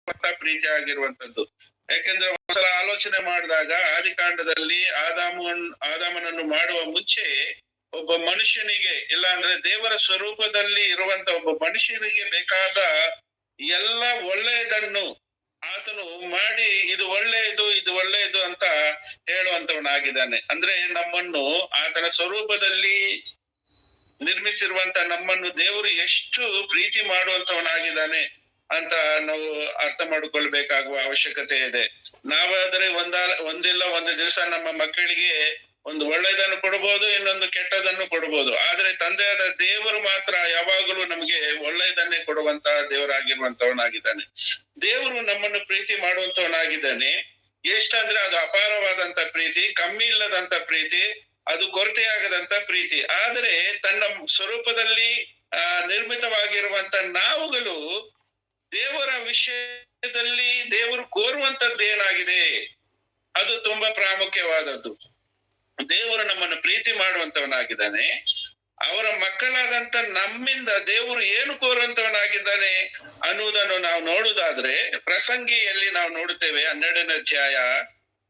ಪ್ರೀತಿ ಆಗಿರುವಂತದ್ದು. ಯಾಕೆಂದ್ರೆ ಒಂದ್ಸಲ ಆಲೋಚನೆ ಮಾಡಿದಾಗ ಆದಿಕಾಂಡದಲ್ಲಿ ಆದಾಮನನ್ನು ಮಾಡುವ ಮುಂಚೆ ಒಬ್ಬ ಮನುಷ್ಯನಿಗೆ, ಇಲ್ಲ ಅಂದ್ರೆ ದೇವರ ಸ್ವರೂಪದಲ್ಲಿ ಇರುವಂತ ಒಬ್ಬ ಮನುಷ್ಯನಿಗೆ ಬೇಕಾದ ಎಲ್ಲ ಒಳ್ಳೆಯದನ್ನು ಆತನು ಮಾಡಿ ಇದು ಒಳ್ಳೆಯದು ಇದು ಒಳ್ಳೆಯದು ಅಂತ ಹೇಳುವಂತವನಾಗಿದ್ದಾನೆ. ಅಂದ್ರೆ ನಮ್ಮನ್ನು ಆತನ ಸ್ವರೂಪದಲ್ಲಿ ನಿರ್ಮಿಸಿರುವಂತ ನಮ್ಮನ್ನು ದೇವರು ಎಷ್ಟು ಪ್ರೀತಿ ಮಾಡುವಂತವನಾಗಿದ್ದಾನೆ ಅಂತ ನಾವು ಅರ್ಥ ಮಾಡಿಕೊಳ್ಬೇಕಾಗುವ ಅವಶ್ಯಕತೆ ಇದೆ. ನಾವಾದ್ರೆ ಒಂದಿಲ್ಲ ಒಂದು ದಿವಸ ನಮ್ಮ ಮಕ್ಕಳಿಗೆ ಒಂದು ಒಳ್ಳೆಯದನ್ನು ಕೊಡ್ಬೋದು, ಇನ್ನೊಂದು ಕೆಟ್ಟದನ್ನು ಕೊಡ್ಬೋದು. ಆದ್ರೆ ತಂದೆಯಾದ ದೇವರು ಮಾತ್ರ ಯಾವಾಗಲೂ ನಮಗೆ ಒಳ್ಳೆಯದನ್ನೇ ಕೊಡುವಂತ ದೇವರಾಗಿರುವಂತವನಾಗಿದ್ದಾನೆ. ದೇವರು ನಮ್ಮನ್ನು ಪ್ರೀತಿ ಮಾಡುವಂತವನಾಗಿದ್ದಾನೆ. ಎಷ್ಟಂದ್ರೆ ಅದು ಅಪಾರವಾದಂತ ಪ್ರೀತಿ, ಕಮ್ಮಿ ಇಲ್ಲದಂತ ಪ್ರೀತಿ, ಅದು ಕೊರತೆಯಾಗದಂತ ಪ್ರೀತಿ. ಆದರೆ ತನ್ನ ಸ್ವರೂಪದಲ್ಲಿ ನಿರ್ಮಿತವಾಗಿರುವಂತ ನಾವುಗಳು ದೇವರ ವಿಷಯದಲ್ಲಿ ದೇವರು ಕೋರುವಂತದ್ದು ಏನಾಗಿದೆ, ಅದು ತುಂಬಾ ಪ್ರಾಮುಖ್ಯವಾದದ್ದು. ದೇವರು ನಮ್ಮನ್ನು ಪ್ರೀತಿ ಮಾಡುವಂತವನಾಗಿದ್ದಾನೆ. ಅವರ ಮಕ್ಕಳಾದಂತ ನಮ್ಮಿಂದ ದೇವರು ಏನು ಕೋರುವಂತವನಾಗಿದ್ದಾನೆ ಅನ್ನುವುದನ್ನು ನಾವು ನೋಡುವುದಾದ್ರೆ, ಪ್ರಸಂಗಿಯಲ್ಲಿ ನಾವು ನೋಡುತ್ತೇವೆ 12ನೇ ಅಧ್ಯಾಯ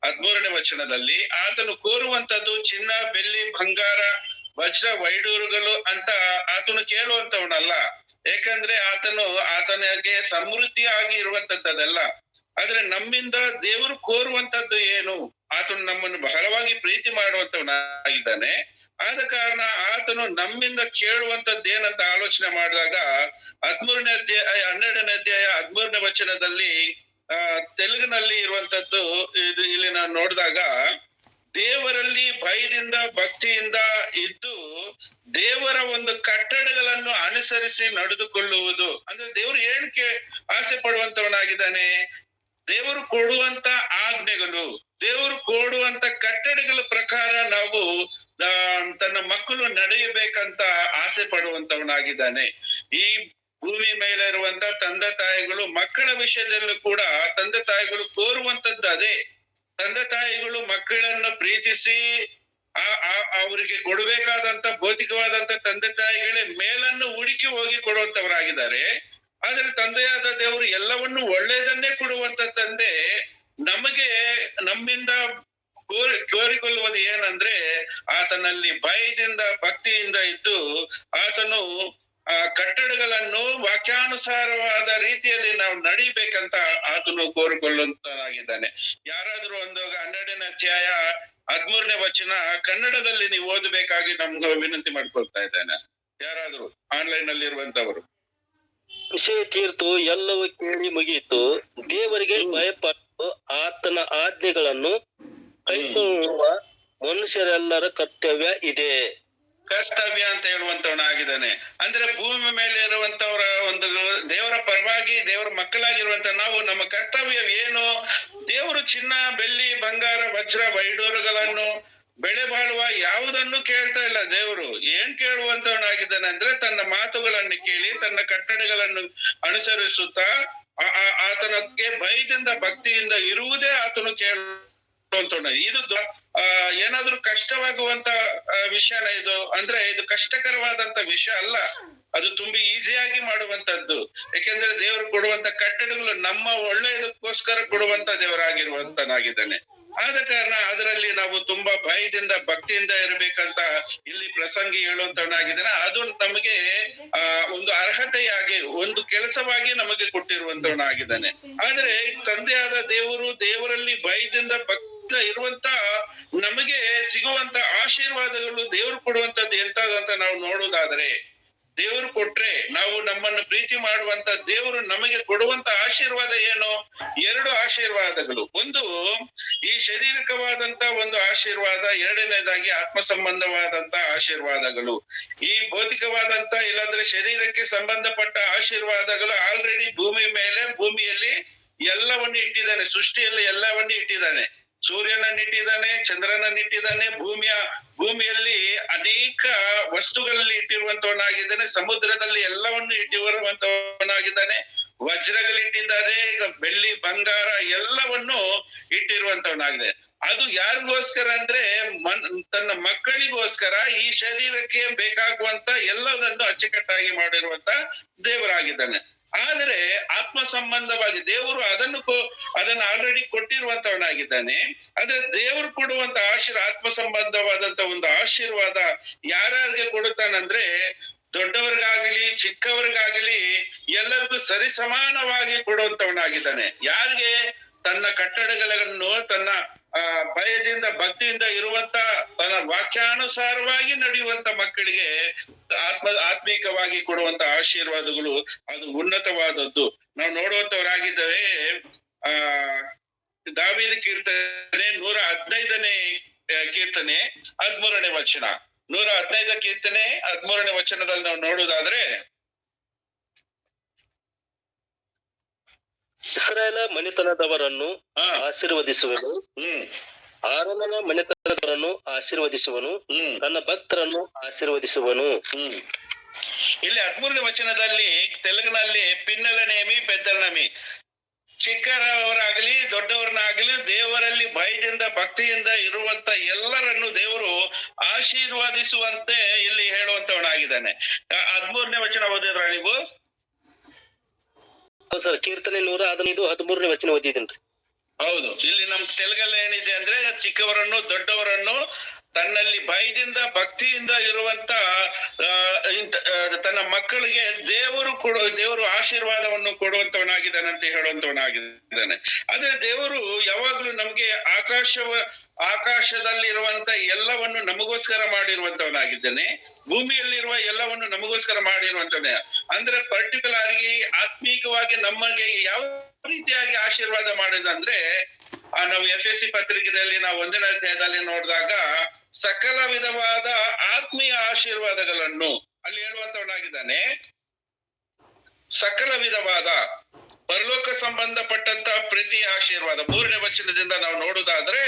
13ನೇ ವಚನದಲ್ಲಿ, ಆತನು ಕೋರುವಂತದ್ದು ಚಿನ್ನ, ಬೆಳ್ಳಿ, ಬಂಗಾರ, ವಜ್ರ, ವೈಡೂರುಗಳು ಅಂತ ಆತನು ಕೇಳುವಂತವನಲ್ಲ. ಯಾಕಂದ್ರೆ ಆತನಿಗೆ ಸಮೃದ್ಧಿಯಾಗಿ ಇರುವಂತದ್ದಲ್ಲ. ಆದ್ರೆ ನಮ್ಮಿಂದ ದೇವರು ಕೋರುವಂತದ್ದು ಏನು, ಆತನು ನಮ್ಮನ್ನು ಬಹಳವಾಗಿ ಪ್ರೀತಿ ಮಾಡುವಂತವನಾಗಿದ್ದಾನೆ. ಆದ ಕಾರಣ ಆತನು ನಮ್ಮಿಂದ ಕೇಳುವಂತದ್ದು ಏನಂತ ಆಲೋಚನೆ ಮಾಡಿದಾಗ 12ನೇ ಅಧ್ಯಾಯ 13ನೇ ವಚನದಲ್ಲಿ ತೆಲುಗಿನಲ್ಲಿ ಇರುವಂತದ್ದು ಇಲ್ಲಿ ನಾನು ನೋಡಿದಾಗ, ದೇವರಲ್ಲಿ ಭಯದಿಂದ ಭಕ್ತಿಯಿಂದ ಇದ್ದು ದೇವರ ಒಂದು ಕಟ್ಟಳೆಗಳನ್ನು ಅನುಸರಿಸಿ ನಡೆದುಕೊಳ್ಳುವುದು. ಅಂದ್ರೆ ದೇವರು ಏನಕ್ಕೆ ಆಸೆ ಪಡುವಂತವನಾಗಿದ್ದಾನೆ, ದೇವರು ಕೊಡುವಂತ ಆಜ್ಞೆಗಳು, ದೇವರು ಕೊಡುವಂತ ಕಟ್ಟಳೆಗಳ ಪ್ರಕಾರ ನಾವು ತನ್ನ ಮಕ್ಕಳು ನಡೆಯಬೇಕಂತ ಆಸೆ ಪಡುವಂತವನಾಗಿದ್ದಾನೆ. ಈ ಭೂಮಿ ಮೇಲೆ ಇರುವಂತ ತಂದೆ ತಾಯಿಗಳು ಮಕ್ಕಳ ವಿಷಯದಲ್ಲೂ ಕೂಡ ತಂದೆ ತಾಯಿಗಳು ಕೋರುವಂತದ್ದು ಅದೇ. ತಂದೆ ತಾಯಿಗಳು ಮಕ್ಕಳನ್ನು ಪ್ರೀತಿಸಿ ಅವರಿಗೆ ಕೊಡಬೇಕಾದಂತ ಭೌತಿಕವಾದಂತ ತಂದೆ ತಾಯಿಗಳೇ ಮೇಲನ್ನು ಹುಡುಕಿ ಹೋಗಿ ಕೊಡುವಂತವರಾಗಿದ್ದಾರೆ. ಆದ್ರೆ ತಂದೆಯಾದ ದೇವರು ಎಲ್ಲವನ್ನು ಒಳ್ಳೆಯದನ್ನೇ ಕೊಡುವಂತ ತಂದೆ ನಮಗೆ ನಮ್ಮಿಂದ ಕೋರಿಕೊಳ್ಳುವುದು ಏನಂದ್ರೆ, ಆತನಲ್ಲಿ ಭಯದಿಂದ ಭಕ್ತಿಯಿಂದ ಇದ್ದು ಆತನು ಕಟ್ಟಡಗಳನ್ನು ವಾಕ್ಯಾನುಸಾರವಾದ ರೀತಿಯಲ್ಲಿ ನಾವು ನಡಿಬೇಕಂತ ಆತನು ಕೋರಿಕೊಳ್ಳುವಂತನಾಗಿದ್ದಾನೆ. ಯಾರಾದ್ರೂ ಒಂದು 12ನೇ ಅಧ್ಯಾಯ 13ನೇ ವಚನ ಕನ್ನಡದಲ್ಲಿ ನೀವು ಓದಬೇಕಾಗಿ ನಮ್ಗೆ ವಿನಂತಿ ಮಾಡ್ಕೊಳ್ತಾ ಇದ್ದೇನೆ. ಯಾರಾದ್ರೂ ಆನ್ಲೈನ್ ಅಲ್ಲಿ ಇರುವಂತವರು. ವಿಷಯ ತೀರ್ತು ಎಲ್ಲವೂ ಕೇಳಿ ಮುಗಿಯಿತು. ದೇವರಿಗೆ ಭಯಪಟ್ಟು ಆತನ ಆಜ್ಞೆಗಳನ್ನು ಕೈಗೊಳ್ಳುವ ಮನುಷ್ಯರೆಲ್ಲರ ಕರ್ತವ್ಯ ಇದೆ. ಕರ್ತವ್ಯ ಅಂತ ಹೇಳುವಂತವನಾಗಿದ್ದಾನೆ. ಅಂದ್ರೆ ಭೂಮಿ ಮೇಲೆ ಇರುವಂತವರ ಒಂದು ದೇವರ ಪರವಾಗಿ ದೇವರ ಮಕ್ಕಳಾಗಿರುವಂತ ನಾವು, ನಮ್ಮ ಕರ್ತವ್ಯ ಏನು? ದೇವರು ಚಿನ್ನ, ಬೆಳ್ಳಿ, ಬಂಗಾರ, ವಜ್ರ, ವೈಡೂರುಗಳನ್ನು, ಬೆಳೆ ಬಾಳುವ ಯಾವುದನ್ನು ಕೇಳ್ತಾ ಇಲ್ಲ. ದೇವರು ಏನ್ ಕೇಳುವಂತವನಾಗಿದ್ದಾನೆ ಅಂದ್ರೆ, ತನ್ನ ಮಾತುಗಳನ್ನು ಕೇಳಿ ತನ್ನ ಕಟ್ಟಳೆಗಳನ್ನು ಅನುಸರಿಸುತ್ತಾ ಆತನಕ್ಕೆ ಭಯದಿಂದ ಭಕ್ತಿಯಿಂದ ಇರುವುದೇ ಆತನು ಇದು ಏನಾದ್ರೂ ಕಷ್ಟವಾಗುವಂತ ವಿಷಯನ ಇದು? ಅಂದ್ರೆ ಇದು ಕಷ್ಟಕರವಾದಂತ ವಿಷಯ ಅಲ್ಲ, ಅದು ತುಂಬಾ ಈಸಿಯಾಗಿ ಮಾಡುವಂತದ್ದು. ಯಾಕೆಂದ್ರೆ ದೇವರು ಕೊಡುವಂತ ಕಟ್ಟಡಗಳು ನಮ್ಮ ಒಳ್ಳೆಯದಕ್ಕೋಸ್ಕರ ಕೊಡುವಂತ ದೇವರಾಗಿರುವಂತನಾಗಿದ್ದಾನೆ. ಆದ ಕಾರಣ ಅದರಲ್ಲಿ ನಾವು ತುಂಬಾ ಭಯದಿಂದ ಭಕ್ತಿಯಿಂದ ಇರಬೇಕಂತ ಇಲ್ಲಿ ಪ್ರಸಂಗಿ ಹೇಳುವಂತವನಾಗಿದ್ದಾನೆ. ಅದು ನಮಗೆ ಒಂದು ಅರ್ಹತೆಯಾಗಿ ಒಂದು ಕೆಲಸವಾಗಿ ನಮಗೆ ಕೊಟ್ಟಿರುವಂತವನಾಗಿದ್ದಾನೆ. ಆದ್ರೆ ತಂದೆಯಾದ ದೇವರು ದೇವರಲ್ಲಿ ಭಯದಿಂದ ಭಕ್ತಿ ಇರುವಂತ ನಮಗೆ ಸಿಗುವಂತ ಆಶೀರ್ವಾದಗಳು, ದೇವರು ಕೊಡುವಂತದ್ದು ಎಂತದಂತ ನಾವು ನೋಡುವುದಾದ್ರೆ, ದೇವರು ಕೊಟ್ರೆ ನಾವು ನಮ್ಮನ್ನು ಪ್ರೀತಿ ಮಾಡುವಂತ ದೇವರು ನಮಗೆ ಕೊಡುವಂತ ಆಶೀರ್ವಾದ ಏನು? 2 ಆಶೀರ್ವಾದಗಳು. ಒಂದು ಈ ಶಾರೀರಿಕವಾದಂತ ಒಂದು ಆಶೀರ್ವಾದ, ಎರಡನೇದಾಗಿ ಆತ್ಮ ಸಂಬಂಧವಾದಂತ ಆಶೀರ್ವಾದಗಳು. ಈ ಭೌತಿಕವಾದಂತ ಇಲ್ಲಾಂದ್ರೆ ಶರೀರಕ್ಕೆ ಸಂಬಂಧಪಟ್ಟ ಆಶೀರ್ವಾದಗಳು ಆಲ್ರೆಡಿ ಭೂಮಿಯಲ್ಲಿ ಎಲ್ಲವನ್ನು ಇಟ್ಟಿದ್ದಾನೆ. ಸೃಷ್ಟಿಯಲ್ಲಿ ಎಲ್ಲವನ್ನೂ ಇಟ್ಟಿದ್ದಾನೆ. ಸೂರ್ಯನನ್ನಿಟ್ಟಿದ್ದಾನೆ, ಚಂದ್ರನನ್ನಿಟ್ಟಿದ್ದಾನೆ, ಭೂಮಿಯಲ್ಲಿ ಅನೇಕ ವಸ್ತುಗಳಲ್ಲಿ ಇಟ್ಟಿರುವಂತವನಾಗಿದ್ದಾನೆ, ಸಮುದ್ರದಲ್ಲಿ ಎಲ್ಲವನ್ನು ಇಟ್ಟಿರುವಂತವನಾಗಿದ್ದಾನೆ, ವಜ್ರಗಳಿಟ್ಟಿದ್ದಾರೆ, ಬೆಳ್ಳಿ, ಬಂಗಾರ ಎಲ್ಲವನ್ನು ಇಟ್ಟಿರುವಂತವನಾಗಿದೆ. ಅದು ಯಾರಿಗೋಸ್ಕರ ಅಂದ್ರೆ ತನ್ನ ಮಕ್ಕಳಿಗೋಸ್ಕರ ಈ ಶರೀರಕ್ಕೆ ಬೇಕಾಗುವಂತ ಎಲ್ಲದನ್ನು ಅಚ್ಚುಕಟ್ಟಾಗಿ ಮಾಡಿರುವಂತ ದೇವರಾಗಿದ್ದಾನೆ. ಆದ್ರೆ ಆತ್ಮ ಸಂಬಂಧವಾಗಿ ದೇವರು ಅದನ್ನ ಆಲ್ರೆಡಿ ಕೊಟ್ಟಿರುವಂತವನಾಗಿದ್ದಾನೆ. ಆದ್ರೆ ದೇವರು ಕೊಡುವಂತ ಆತ್ಮ ಸಂಬಂಧವಾದಂತ ಒಂದು ಆಶೀರ್ವಾದ ಯಾರ್ಯಾರಿಗೆ ಕೊಡುತ್ತಾನಂದ್ರೆ ದೊಡ್ಡವರಿಗಾಗಲಿ ಚಿಕ್ಕವರಿಗಾಗಲಿ ಎಲ್ಲರಿಗೂ ಸರಿ ಸಮಾನವಾಗಿ ಕೊಡುವಂತವನಾಗಿದ್ದಾನೆ. ಯಾರಿಗೆ? ತನ್ನ ಕಟ್ಟಡಗಳನ್ನು ತನ್ನ ಭಯದಿಂದ ಭಕ್ತಿಯಿಂದ ಇರುವಂತ ತನ್ನ ವಾಕ್ಯಾನುಸಾರವಾಗಿ ನಡೆಯುವಂತ ಮಕ್ಕಳಿಗೆ ಆತ್ಮೀಕವಾಗಿ ಕೊಡುವಂತ ಆಶೀರ್ವಾದಗಳು ಅದು ಉನ್ನತವಾದದ್ದು. ನಾವು ನೋಡುವಂತವರಾಗಿದ್ದೇವೆ. ದಾವೀದ ಕೀರ್ತನೆ 115ನೇ ಕೀರ್ತನೆ 13ನೇ ವಚನ. 115 ಕೀರ್ತನೆ 13ನೇ ವಚನದಲ್ಲಿ ನಾವು ನೋಡುವುದಾದ್ರೆ, ಇಸ್ರಾಯೇಲ ಮನೆತನದವರನ್ನು ಆಶೀರ್ವದಿಸುವನು, ಆರೋನನ ಮನೆತನದವರನ್ನು ಆಶೀರ್ವದಿಸುವನು, ತನ್ನ ಭಕ್ತರನ್ನು ಆಶೀರ್ವದಿಸುವನು. ಇಲ್ಲಿ 13ನೇ ವಚನದಲ್ಲಿ ತೆಲುಗಿನಲ್ಲಿ ಪಿನ್ನಲ ನೇಮಿ ಪೆದ್ದಲ ನೇಮಿ, ಚಿಕ್ಕವರಾಗಲಿ ದೊಡ್ಡವರನ್ನಾಗಲಿ ದೇವರಲ್ಲಿ ಭಯದಿಂದ ಭಕ್ತಿಯಿಂದ ಇರುವಂತ ಎಲ್ಲರನ್ನು ದೇವರು ಆಶೀರ್ವಾದಿಸುವಂತೆ ಇಲ್ಲಿ ಹೇಳುವಂತವನಾಗಿದ್ದಾನೆ. 13ನೇ ವಚನ ಓದಿದ್ರ ನೀವು? ಸರ್, ಕೀರ್ತನೆ 115 13ನೇ ವಚನ ಓದಿದ್ದೀನ್ರಿ. ಹೌದು. ಇಲ್ಲಿ ನಮ್ ತೆಲುಗಲ್ಲಿ ಏನಿದೆ ಅಂದ್ರೆ, ಚಿಕ್ಕವರನ್ನು ದೊಡ್ಡವರನ್ನು ತನ್ನಲ್ಲಿ ಭಯದಿಂದ ಭಕ್ತಿಯಿಂದ ಇರುವಂತ ತನ್ನ ಮಕ್ಕಳಿಗೆ ದೇವರು ಆಶೀರ್ವಾದವನ್ನು ಕೊಡುವಂತವನಾಗಿದ್ದಾನೆ ಅಂತ ಹೇಳುವಂತವನಾಗಿದ್ದಾನೆ. ಆದ್ರೆ ದೇವರು ಯಾವಾಗ್ಲೂ ನಮ್ಗೆ ಆಕಾಶದಲ್ಲಿರುವಂತ ಎಲ್ಲವನ್ನು ನಮಗೋಸ್ಕರ ಮಾಡಿರುವಂತವನಾಗಿದ್ದಾನೆ. ಭೂಮಿಯಲ್ಲಿರುವ ಎಲ್ಲವನ್ನು ನಮಗೋಸ್ಕರ ಮಾಡಿರುವಂತವನೇ. ಅಂದ್ರೆ ಪರ್ಟಿಕ್ಯುಲರ್ ಆಗಿ ಆತ್ಮೀಕವಾಗಿ ನಮಗೆ ಯಾವ ರೀತಿಯಾಗಿ ಆಶೀರ್ವಾದ ಮಾಡಿದಂದ್ರೆ, ನಾವು FSC ಪತ್ರಿಕೆಯಲ್ಲಿ ನಾವು 1ನೇ ಅಧ್ಯಾಯದಲ್ಲಿ ನೋಡಿದಾಗ ಸಕಲ ವಿಧವಾದ ಆತ್ಮೀಯ ಆಶೀರ್ವಾದಗಳನ್ನು ಅಲ್ಲಿ ಹೇಳುವಂತವನಾಗಿದ್ದಾನೆ. ಸಕಲ ವಿಧವಾದ ಪರಲೋಕ ಸಂಬಂಧಪಟ್ಟಂತ ಪ್ರತಿ ಆಶೀರ್ವಾದ 3ನೇ ವಚನದಿಂದ ನಾವು ನೋಡುವುದಾದ್ರೆ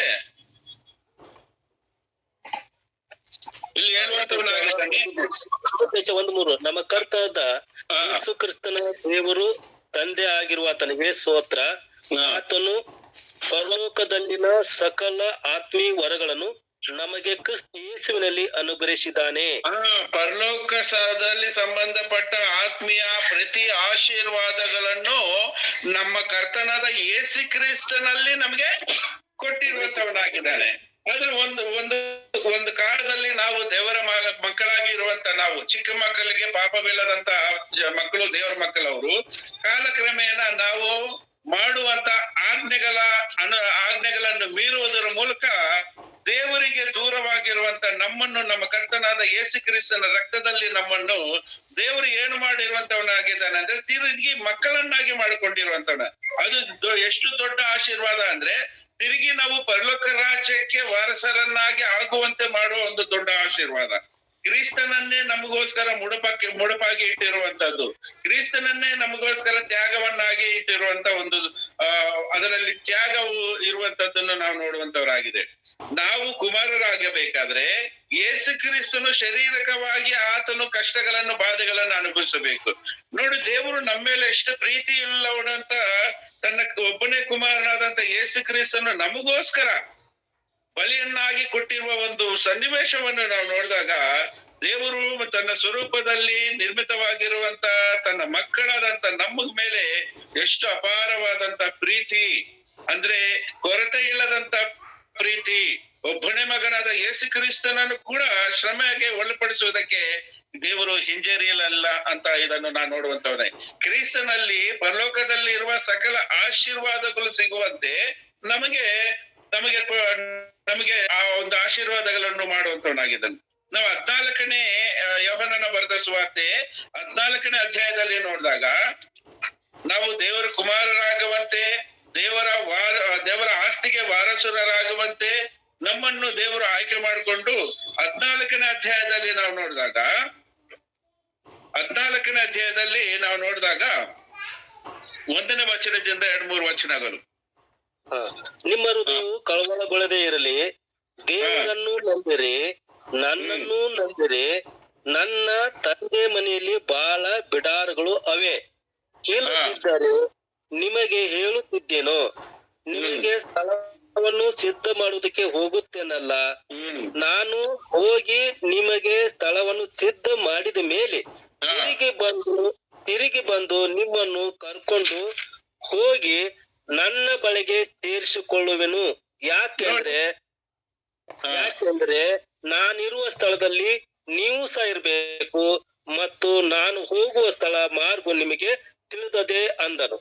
ಇಲ್ಲಿ ಹೇಳುವಂತವನಾಗಿದ್ದಾನೆ. 1:3 ನಮ್ಮ ಕರ್ತನಾದ ಯೇಸು ಕ್ರಿಸ್ತನ ದೇವರು ತಂದೆ ಆಗಿರುವ ಆತನಿಗೆ ಸ್ತೋತ್ರ. ಆತನು ಪರಲೋಕದಲ್ಲಿನ ಸಕಲ ಆತ್ಮೀಯ ವರಗಳನ್ನು ನಮಗೆ ಕ್ರಿಸ್ತ ಯೇಸುವಿನಲ್ಲಿ ಅನುಗ್ರಹಿಸಿದ್ದಾನೆ. ಪರಲೋಕದಲ್ಲಿ ಸಂಬಂಧಪಟ್ಟ ಆತ್ಮೀಯ ಪ್ರತಿ ಆಶೀರ್ವಾದಗಳನ್ನು ನಮ್ಮ ಕರ್ತನಾದ ಯೇಸು ಕ್ರಿಸ್ತನಲ್ಲಿ ನಮಗೆ ಕೊಟ್ಟಿರುವಂತವನಾಗಿದ್ದಾನೆ. ಆದ್ರೆ ಒಂದು ಕಾಲದಲ್ಲಿ ನಾವು ದೇವರ ಮಕ್ಕಳಾಗಿ ಇರುವಂತ ನಾವು ಚಿಕ್ಕ ಮಕ್ಕಳಿಗೆ ಪಾಪವಿಲ್ಲದಂತ ಮಕ್ಕಳು ದೇವರ ಮಕ್ಕಳವರು ಕಾಲಕ್ರಮೇಣ ನಾವು ಮಾಡುವಂತ ಆಜ್ಞೆಗಳನ್ನು ಮೀರುವುದರ ಮೂಲಕ ದೇವರಿಗೆ ದೂರವಾಗಿರುವಂತ ನಮ್ಮನ್ನು ನಮ್ಮ ಕರ್ತನಾದ ಯೇಸು ಕ್ರಿಸ್ತನ ರಕ್ತದಲ್ಲಿ ನಮ್ಮನ್ನು ದೇವರು ಏನು ಮಾಡಿರುವಂತವನಾಗಿದ್ದಾನೆ ಅಂದ್ರೆ ತಿರುಗಿ ಮಕ್ಕಳನ್ನಾಗಿ ಮಾಡಿಕೊಂಡಿರುವಂತವನ. ಅದು ಎಷ್ಟು ದೊಡ್ಡ ಆಶೀರ್ವಾದ ಅಂದ್ರೆ ತಿರುಗಿ ನಾವು ಪರಲೋಕ ರಾಜ್ಯಕ್ಕೆ ವಾರಸರನ್ನಾಗಿ ಆಗುವಂತೆ ಮಾಡುವ ಒಂದು ದೊಡ್ಡ ಆಶೀರ್ವಾದ. ಕ್ರಿಸ್ತನನ್ನೇ ನಮಗೋಸ್ಕರ ಮುಡುಪಾಗಿ ಇಟ್ಟಿರುವಂತದ್ದು, ಕ್ರಿಸ್ತನನ್ನೇ ನಮಗೋಸ್ಕರ ತ್ಯಾಗವನ್ನಾಗಿ ಇಟ್ಟಿರುವಂತ ಒಂದು ಅದರಲ್ಲಿ ತ್ಯಾಗವು ಇರುವಂತದ್ದನ್ನು ನಾವು ನೋಡುವಂತವರಾಗಿದೆ. ನಾವು ಕುಮಾರರಾಗಬೇಕಾದ್ರೆ ಯೇಸು ಕ್ರಿಸ್ತನು ಶಾರೀರಿಕವಾಗಿ ಆತನು ಕಷ್ಟಗಳನ್ನು ಬಾಧೆಗಳನ್ನು ಅನುಭವಿಸಬೇಕು. ನೋಡಿ, ದೇವರು ನಮ್ಮ ಮೇಲೆ ಎಷ್ಟು ಪ್ರೀತಿ ಇಲ್ಲವನಂತ ತನ್ನ ಒಬ್ಬನೇ ಕುಮಾರನಾದಂತ ಯೇಸು ಕ್ರಿಸ್ತನು ನಮಗೋಸ್ಕರ ಬಲಿಯನ್ನಾಗಿ ಕೊಟ್ಟಿರುವ ಒಂದು ಸನ್ನಿವೇಶವನ್ನು ನಾವು ನೋಡಿದಾಗ ದೇವರು ತನ್ನ ಸ್ವರೂಪದಲ್ಲಿ ನಿರ್ಮಿತವಾಗಿರುವಂತ ತನ್ನ ಮಕ್ಕಳಾದಂತ ನಮ್ಮ ಮೇಲೆ ಎಷ್ಟು ಅಪಾರವಾದಂತ ಪ್ರೀತಿ, ಅಂದ್ರೆ ಕೊರತೆ ಇಲ್ಲದಂತ ಪ್ರೀತಿ, ಒಬ್ಬನೇ ಮಗನಾದ ಯೇಸು ಕ್ರಿಸ್ತನನ್ನು ಕೂಡ ಶ್ರಮೆಗೆ ಒಳಪಡಿಸುವುದಕ್ಕೆ ದೇವರು ಹಿಂಜರಿಯಲ್ಲ ಅಂತ ಇದನ್ನು ನಾನು ನೋಡುವಂತವನೇ. ಕ್ರಿಸ್ತನಲ್ಲಿ ಪರಲೋಕದಲ್ಲಿ ಇರುವ ಸಕಲ ಆಶೀರ್ವಾದಗಳು ಸಿಗುವಂತೆ ನಮಗೆ ಆ ಒಂದು ಆಶೀರ್ವಾದಗಳನ್ನು ಮಾಡುವಂತವನಾಗಿದ್ದಾನೆ. ನಾವು 14ನೇ ಯೋಹನನ ಬರೆದ ಸುವಾರ್ತೆ 14ನೇ ಅಧ್ಯಾಯದಲ್ಲಿ ನೋಡಿದಾಗ ನಾವು ದೇವರ ಕುಮಾರರಾಗುವಂತೆ, ದೇವರ ಆಸ್ತಿಗೆ ವಾರಸುರರಾಗುವಂತೆ ನಮ್ಮನ್ನು ದೇವರು ಆಯ್ಕೆ ಮಾಡಿಕೊಂಡು 14ನೇ ಅಧ್ಯಾಯದಲ್ಲಿ ನಾವು ನೋಡಿದಾಗ 1ನೇ ವಚನದಿಂದ 2-3 ವಚನಗಳು. ನಿಮ್ಮ ಹೃದಯವು ಕಳವಳಗೊಳ್ಳದೆ ಇರಲಿ, ದೇವರನ್ನು ನಂಬಿರಿ, ನನ್ನನ್ನು ನಂಬಿರಿ. ನನ್ನ ತಂದೆ ಮನೆಯಲ್ಲಿ ಬಹಳ ಬಿಡಾರಗಳು ಅವೆ. ಇಲ್ಲದಿದ್ದರೆ ನಿಮಗೆ ಹೇಳುತ್ತಿದ್ದೇನೋ, ನಿಮಗೆ ಸ್ಥಳವನ್ನು ಸಿದ್ಧ ಮಾಡುವುದಕ್ಕೆ ಹೋಗುತ್ತೇನಲ್ಲ. ನಾನು ಹೋಗಿ ನಿಮಗೆ ಸ್ಥಳವನ್ನು ಸಿದ್ಧ ಮಾಡಿದ ಮೇಲೆ ತಿರುಗಿ ಬಂದು ತಿರುಗಿ ಬಂದು ನಿಮ್ಮನ್ನು ಕರ್ಕೊಂಡು ಹೋಗಿ ನನ್ನ ಬಳಿಗೆ ಸೇರಿಸಿಕೊಳ್ಳುವೆನು. ಯಾಕೆಂದ್ರೆ ನಾನಿರುವ ಸ್ಥಳದಲ್ಲಿ ನೀವು ಸಹ ಇರಬೇಕು ಮತ್ತು ನಾನು ಹೋಗುವ ಸ್ಥಳ ಮಾರ್ಗ ನಿಮಗೆ ತಿಳಿದದೆ ಅಂದನು.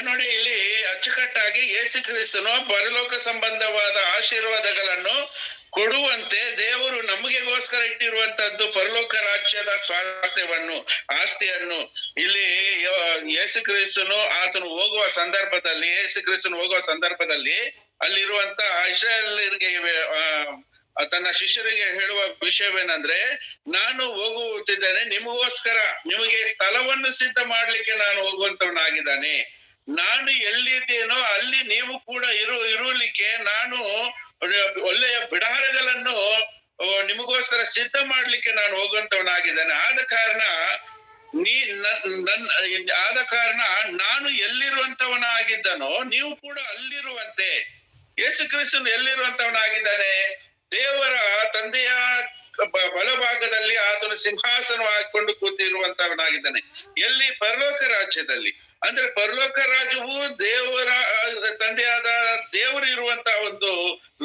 ನೋಡಿ, ಇಲ್ಲಿ ಅಚ್ಚುಕಟ್ಟಾಗಿ ಯೇಸು ಕ್ರಿಸ್ತನು ಪರಲೋಕ ಸಂಬಂಧವಾದ ಆಶೀರ್ವಾದಗಳನ್ನು ಕೊಡುವಂತೆ ದೇವರು ನಮಗೆಗೋಸ್ಕರ ಇಟ್ಟಿರುವಂತದ್ದು ಪರಲೋಕ ರಾಜ್ಯದ ಸ್ವಾಸ್ಥ್ಯವನ್ನು, ಆಸ್ತಿಯನ್ನು ಇಲ್ಲಿ ಯೇಸು ಕ್ರಿಸ್ತನು ಆತನು ಹೋಗುವ ಸಂದರ್ಭದಲ್ಲಿ ಅಲ್ಲಿರುವಂತ ಇಸ್ರಾಯೇಲ್ಯರಿಗೆ ತನ್ನ ಶಿಷ್ಯರಿಗೆ ಹೇಳುವ ವಿಷಯವೇನಂದ್ರೆ, ನಾನು ಹೋಗುತ್ತಿದ್ದೇನೆ ನಿಮಗೋಸ್ಕರ, ನಿಮಗೆ ಸ್ಥಳವನ್ನು ಸಿದ್ಧ ಮಾಡ್ಲಿಕ್ಕೆ ನಾನು ಹೋಗುವಂತವನಾಗಿದ್ದಾನೆ. ನಾನು ಎಲ್ಲಿದ್ದೇನೋ ಅಲ್ಲಿ ನೀವು ಕೂಡ ಇರುಲಿಕ್ಕೆ ನಾನು ಒಳ್ಳೆಯ ಬಿಡಾರಗಳನ್ನು ನಿಮಗೋಸ್ಕರ ಸಿದ್ಧ ಮಾಡ್ಲಿಕ್ಕೆ ನಾನು ಹೋಗುವಂತವನಾಗಿದ್ದೇನೆ. ಆದ ಕಾರಣ ನಾನು ಎಲ್ಲಿರುವಂತವನಾಗಿದ್ದನೋ ನೀವು ಕೂಡ ಅಲ್ಲಿರುವಂತೆ. ಯೇಸು ಕ್ರಿಸ್ತನು ಎಲ್ಲಿರುವಂತವನಾಗಿದ್ದಾನೆ? ದೇವರ ತಂದೆಯ ಬಲಭಾಗದಲ್ಲಿ ಆತನು ಸಿಂಹಾಸನ ಹಾಕೊಂಡು ಕೂತಿರುವಂತವನಾಗಿದ್ದಾನೆ. ಎಲ್ಲಿ? ಪರಲೋಕ ರಾಜ್ಯದಲ್ಲಿ. ಅಂದ್ರೆ ಪರಲೋಕ ರಾಜ್ಯವು ದೇವರ ತಂದೆಯಾದ ದೇವರು ಇರುವಂತಹ ಒಂದು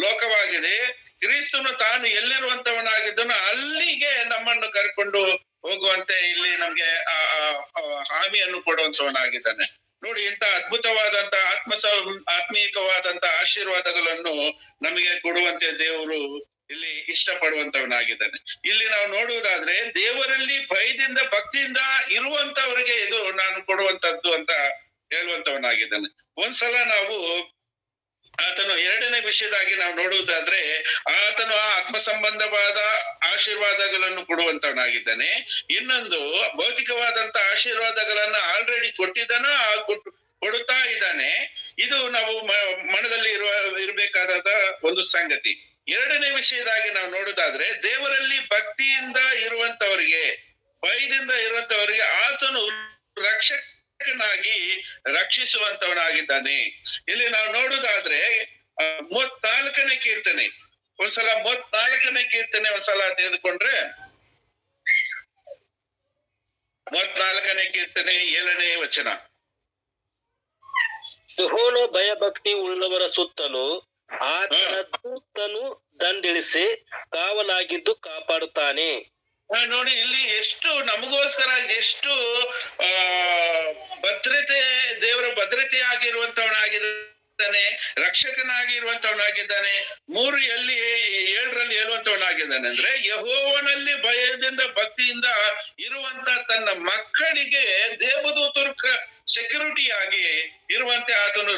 ಲೋಕವಾಗಿದೆ. ಕ್ರಿಸ್ತನು ತಾನು ಎಲ್ಲಿರುವಂತವನಾಗಿದ್ದನು ಅಲ್ಲಿಗೆ ನಮ್ಮನ್ನು ಕರ್ಕೊಂಡು ಹೋಗುವಂತೆ ಇಲ್ಲಿ ನಮ್ಗೆ ಹಾಮಿಯನ್ನು ಕೊಡುವಂತವನಾಗಿದ್ದಾನೆ. ನೋಡಿ, ಇಂಥ ಅದ್ಭುತವಾದಂತ ಆತ್ಮೀಕವಾದಂತ ಆಶೀರ್ವಾದಗಳನ್ನು ನಮಗೆ ಕೊಡುವಂತೆ ದೇವರು ಇಲ್ಲಿ ಇಷ್ಟಪಡುವಂತವನಾಗಿದ್ದಾನೆ. ಇಲ್ಲಿ ನಾವು ನೋಡುವುದಾದ್ರೆ ದೇವರಲ್ಲಿ ಭಯದಿಂದ ಭಕ್ತಿಯಿಂದ ಇರುವಂತವರಿಗೆ ಇದು ನಾನು ಕೊಡುವಂತದ್ದು ಅಂತ ಹೇಳುವಂತವನಾಗಿದ್ದಾನೆ. ಒಂದ್ಸಲ ನಾವು ಆತನು ಎರಡನೇ ವಿಷಯದಾಗಿ ನಾವು ನೋಡುವುದಾದ್ರೆ ಆತನು ಆತ್ಮ ಸಂಬಂಧವಾದ ಆಶೀರ್ವಾದಗಳನ್ನು ಕೊಡುವಂತವನಾಗಿದ್ದಾನೆ. ಇನ್ನೊಂದು ಭೌತಿಕವಾದಂತ ಆಶೀರ್ವಾದಗಳನ್ನ ಆಲ್ರೆಡಿ ಕೊಡುತ್ತಾ ಇದ್ದಾನೆ. ಇದು ನಾವು ಮನದಲ್ಲಿ ಇರಬೇಕಾದ ಒಂದು ಸಂಗತಿ. ಎರಡನೇ ವಿಷಯದಾಗಿ ನಾವು ನೋಡುವುದಾದ್ರೆ ದೇವರಲ್ಲಿ ಭಕ್ತಿಯಿಂದ ಇರುವಂತವರಿಗೆ, ಭಯದಿಂದ ಇರುವಂತವರಿಗೆ ಆತನು ರಕ್ಷಕನಾಗಿ ರಕ್ಷಿಸುವಂತವನಾಗಿದ್ದಾನೆ. ಇಲ್ಲಿ ನಾವು ನೋಡುವುದಾದ್ರೆ 34ನೇ ಕೀರ್ತನೆ, ಒಂದ್ಸಲ 34ನೇ ಕೀರ್ತನೆ ಒಂದ್ಸಲ ತೆಗೆದುಕೊಂಡ್ರೆ 34ನೇ ಕೀರ್ತನೆ 7ನೇ ವಚನ. ಯೆಹೋವನ ಭಯಭಕ್ತಿ ಉಳ್ಳವರ ಸುತ್ತಲೂ ಆತನ ದೂತನು ದಂಡಿಳಿಸಿ ಕಾವಲಾಗಿದ್ದು ಕಾಪಾಡುತ್ತಾನೆ. ನೋಡಿ, ಇಲ್ಲಿ ಎಷ್ಟು ನಮಗೋಸ್ಕರ ಎಷ್ಟು ಭದ್ರತೆ, ದೇವರ ಭದ್ರತೆಯಾಗಿರುವಂತವನಾಗಿದ್ದಾನೆ, ರಕ್ಷಕನಾಗಿರುವಂತವನಾಗಿದ್ದಾನೆ. 7ರಲ್ಲಿ ಹೇಳುವಂತವನಾಗಿದ್ದಾನೆ ಅಂದ್ರೆ ಯೆಹೋವನಲ್ಲಿ ಭಯದಿಂದ ಭಕ್ತಿಯಿಂದ ಇರುವಂತ ತನ್ನ ಮಕ್ಕಳಿಗೆ ದೇವದೂತರು ಸೆಕ್ಯೂರಿಟಿಯಾಗಿ ಇರುವಂತೆ ಆತನು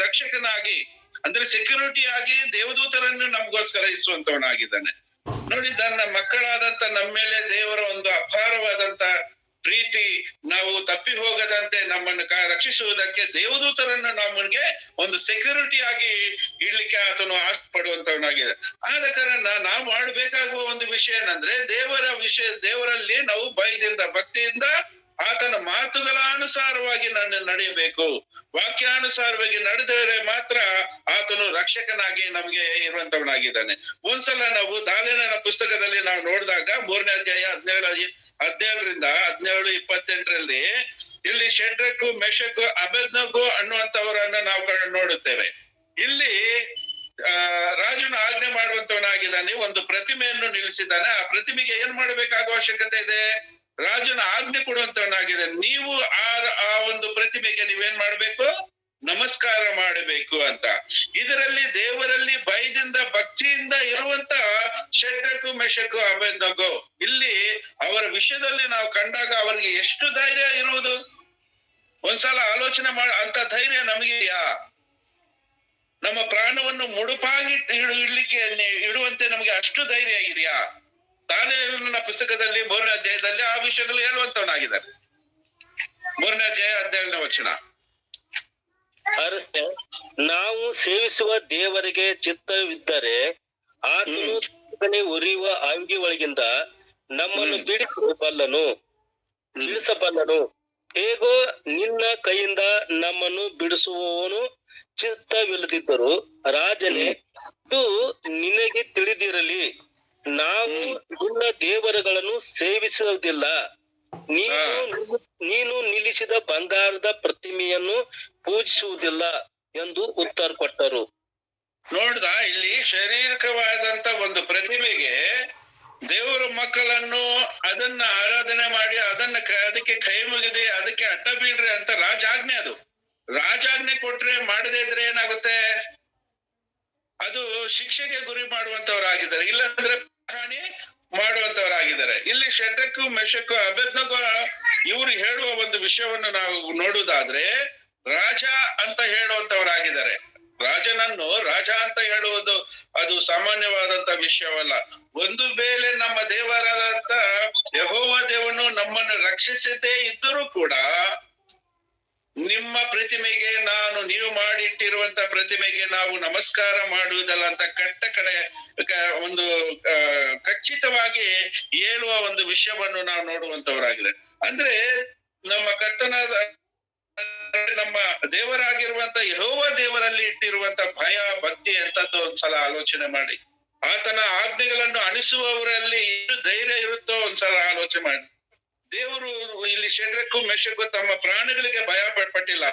ರಕ್ಷಕನಾಗಿ ಅಂದ್ರೆ ಸೆಕ್ಯೂರಿಟಿಯಾಗಿ ದೇವದೂತರನ್ನು ನಮಗೋಸ್ಕರ ಇರಿಸುವಂತವನಾಗಿದ್ದಾನೆ. ನೋಡಿ, ತನ್ನ ಮಕ್ಕಳಾದಂತ ನಮ್ಮ ಮೇಲೆ ದೇವರ ಒಂದು ಅಪಾರವಾದಂತ ಪ್ರೀತಿ, ನಾವು ತಪ್ಪಿ ಹೋಗದಂತೆ ನಮ್ಮನ್ನು ರಕ್ಷಿಸುವುದಕ್ಕೆ ದೇವದೂತರನ್ನು ನಮಗೆ ಒಂದು ಸೆಕ್ಯೂರಿಟಿ ಆಗಿ ಇಡ್ಲಿಕ್ಕೆ ಆತನು ಆಸೆ ಪಡುವಂತವನಾಗಿದೆ. ಆದ ಕಾರಣ ನಾವು ಮಾಡಬೇಕಾಗುವ ಒಂದು ವಿಷಯ ಏನಂದ್ರೆ ದೇವರಲ್ಲಿ ನಾವು ಭಯದಿಂದ ಭಕ್ತಿಯಿಂದ ಆತನ ಮಾತುಗಳ ಅನುಸಾರವಾಗಿ ನಡೆಯಬೇಕು. ವಾಕ್ಯಾನುಸಾರವಾಗಿ ನಡೆದರೆ ಮಾತ್ರ ಆತನು ರಕ್ಷಕನಾಗಿ ನಮ್ಗೆ ಇರುವಂತವನಾಗಿದ್ದಾನೆ. ಒಂದ್ಸಲ ನಾವು ದಾನಿಯೇಲನ ಪುಸ್ತಕದಲ್ಲಿ ನಾವು ನೋಡಿದಾಗ 3ನೇ ಅಧ್ಯಾಯ 17ರಿಂದ 17-28ರಲ್ಲಿ ಇಲ್ಲಿ ಶೆಡ್ರಕ್, ಮೆಷಕ್, ಅಬೇದ್ನೆಗೋ ಅನ್ನುವಂತವರನ್ನ ನಾವು ನೋಡುತ್ತೇವೆ. ಇಲ್ಲಿ ರಾಜನ ಆಜ್ಞೆ ಮಾಡುವಂತವನಾಗಿದ್ದಾನೆ. ಒಂದು ಪ್ರತಿಮೆಯನ್ನು ನಿಲ್ಲಿಸಿದ್ದಾನೆ. ಆ ಪ್ರತಿಮೆಗೆ ಏನ್ ಮಾಡಬೇಕಾಗುವ ಅವಶ್ಯಕತೆ ಇದೆ? ರಾಜನ ಆಜ್ಞೆ ಕೊಡುವಂತವನಾಗಿದೆ. ನೀವು ಆ ಒಂದು ಪ್ರತಿಮೆಗೆ ನೀವೇನ್ ಮಾಡ್ಬೇಕು? ನಮಸ್ಕಾರ ಮಾಡಬೇಕು ಅಂತ. ಇದರಲ್ಲಿ ದೇವರಲ್ಲಿ ಭಯದಿಂದ ಭಕ್ತಿಯಿಂದ ಇರುವಂತ ಶೆಡ್ರಕ್, ಮೆಷಕ್, ಅಬೇದ್ನೆಗೋ ಇಲ್ಲಿ ಅವರ ವಿಷಯದಲ್ಲಿ ನಾವು ಕಂಡಾಗ ಅವರಿಗೆ ಎಷ್ಟು ಧೈರ್ಯ ಇರುವುದು ಒಂದ್ಸಲ ಆಲೋಚನೆ ಅಂತ ಧೈರ್ಯ ನಮಗಿದೆಯಾ? ನಮ್ಮ ಪ್ರಾಣವನ್ನು ಮುಡುಪಾಗಿ ಇಡುವಂತೆ ನಮಗೆ ಅಷ್ಟು ಧೈರ್ಯ ಇದೆಯಾ? ದಾನಿಯೇಲನ ಪುಸ್ತಕದಲ್ಲಿ 3ನೇ ಅಧ್ಯಾಯದಲ್ಲಿ ಆ ವಿಷಯಗಳು ಹೇಳುವಂತವನಾಗಿದ್ದಾರೆ. 3ನೇ ಅಧ್ಯಾಯ 17ನೇ ವಚನ. ನಾವು ಸೇವಿಸುವ ದೇವರಿಗೆ ಚಿತ್ತವಿದ್ದರೆ ಆತನು ಉರಿಯುವ ಅಂಗಿ ಒಳಗಿಂದ ನಮ್ಮನ್ನು ಬಿಡಿಸಬಲ್ಲನು. ಹೇಗೋ ನಿನ್ನ ಕೈಯಿಂದ ನಮ್ಮನ್ನು ಬಿಡಿಸುವವನು ಚಿತ್ತವಿಲ್ಲದಿದ್ದರು ರಾಜನೇ, ಇದು ನಿನಗೆ ತಿಳಿದಿರಲಿ, ನಾವು ನಿನ್ನ ದೇವರುಗಳನ್ನು ಸೇವಿಸುವುದಿಲ್ಲ, ನೀನು ನಿಲ್ಲಿಸಿದ ಬಂಗಾರದ ಪ್ರತಿಮೆಯನ್ನು ಪೂಜಿಸುವುದಿಲ್ಲ ಎಂದು ಉತ್ತರ ಕೊಟ್ಟರು. ನೋಡ್ದ, ಇಲ್ಲಿ ಶಾರೀರಿಕವಾದಂತ ಒಂದು ಪ್ರತಿಮೆಗೆ ದೇವರ ಮಕ್ಕಳನ್ನು ಅದನ್ನ ಆರಾಧನೆ ಮಾಡಿ ಅದಕ್ಕೆ ಕೈ ಮುಗಿದಿ ಅದಕ್ಕೆ ಅಡ್ಡ ಬೀಳ್ರಿ ಅಂತ ರಾಜಾಜ್ಞೆ. ಅದು ರಾಜಾಜ್ಞೆ ಕೊಟ್ರೆ ಮಾಡದೇ ಇದ್ರೆ ಏನಾಗುತ್ತೆ? ಅದು ಶಿಕ್ಷೆಗೆ ಗುರಿ ಮಾಡುವಂತವರಾಗಿದ್ದಾರೆ, ಇಲ್ಲಾಂದ್ರೆ ಹಾನಿ ಮಾಡುವಂತವರಾಗಿದ್ದಾರೆ. ಇಲ್ಲಿ ಶದ್ರಕ್ ಮೆಷಕ್ ಅಬೇದ್ನೆಗೋ ಇವರು ಹೇಳುವ ಒಂದು ವಿಷಯವನ್ನು ನಾವು ನೋಡುವುದಾದ್ರೆ ರಾಜ ಅಂತ ಹೇಳುವಂತವರಾಗಿದ್ದಾರೆ. ರಾಜನನ್ನು ರಾಜ ಅಂತ ಹೇಳುವುದು ಅದು ಸಾಮಾನ್ಯವಾದಂತ ವಿಷಯವಲ್ಲ. ಒಂದು ವೇಳೆ ನಮ್ಮ ದೇವರಾದಂತ ಯೆಹೋವ ದೇವನು ನಮ್ಮನ್ನು ರಕ್ಷಿಸದೇ ಇದ್ದರೂ ಕೂಡ ನಿಮ್ಮ ಪ್ರತಿಮೆಗೆ ನೀವು ಮಾಡಿಟ್ಟಿರುವಂತ ಪ್ರತಿಮೆಗೆ ನಾವು ನಮಸ್ಕಾರ ಮಾಡುವುದಲ್ಲ ಅಂತ ಒಂದು ಖಚಿತವಾಗಿ ಹೇಳುವ ಒಂದು ವಿಷಯವನ್ನು ನಾವು ನೋಡುವಂತವರಾಗಿದೆ. ಅಂದ್ರೆ ನಮ್ಮ ಕರ್ತನಾದ ನಮ್ಮ ದೇವರಾಗಿರುವಂತ ಯೆಹೋವ ದೇವರಲ್ಲಿ ಇಟ್ಟಿರುವಂತ ಭಯ ಭಕ್ತಿ ಅಂತದ್ದು ಒಂದ್ಸಲ ಆಲೋಚನೆ ಮಾಡಿ. ಆತನ ಆಜ್ಞೆಗಳನ್ನು ಅನಿಸುವವರಲ್ಲಿ ಎಷ್ಟು ಧೈರ್ಯ ಇರುತ್ತೋ ಒಂದ್ಸಲ ಆಲೋಚನೆ ಮಾಡಿ. ದೇವರು ಇಲ್ಲಿ ಶದ್ರಕ್ಕೂ ಮೆಷಕ್ಕೂ ತಮ್ಮ ಪ್ರಾಣಗಳಿಗೆ ಭಯ ಪಟ್ಟಿಲ್ಲ.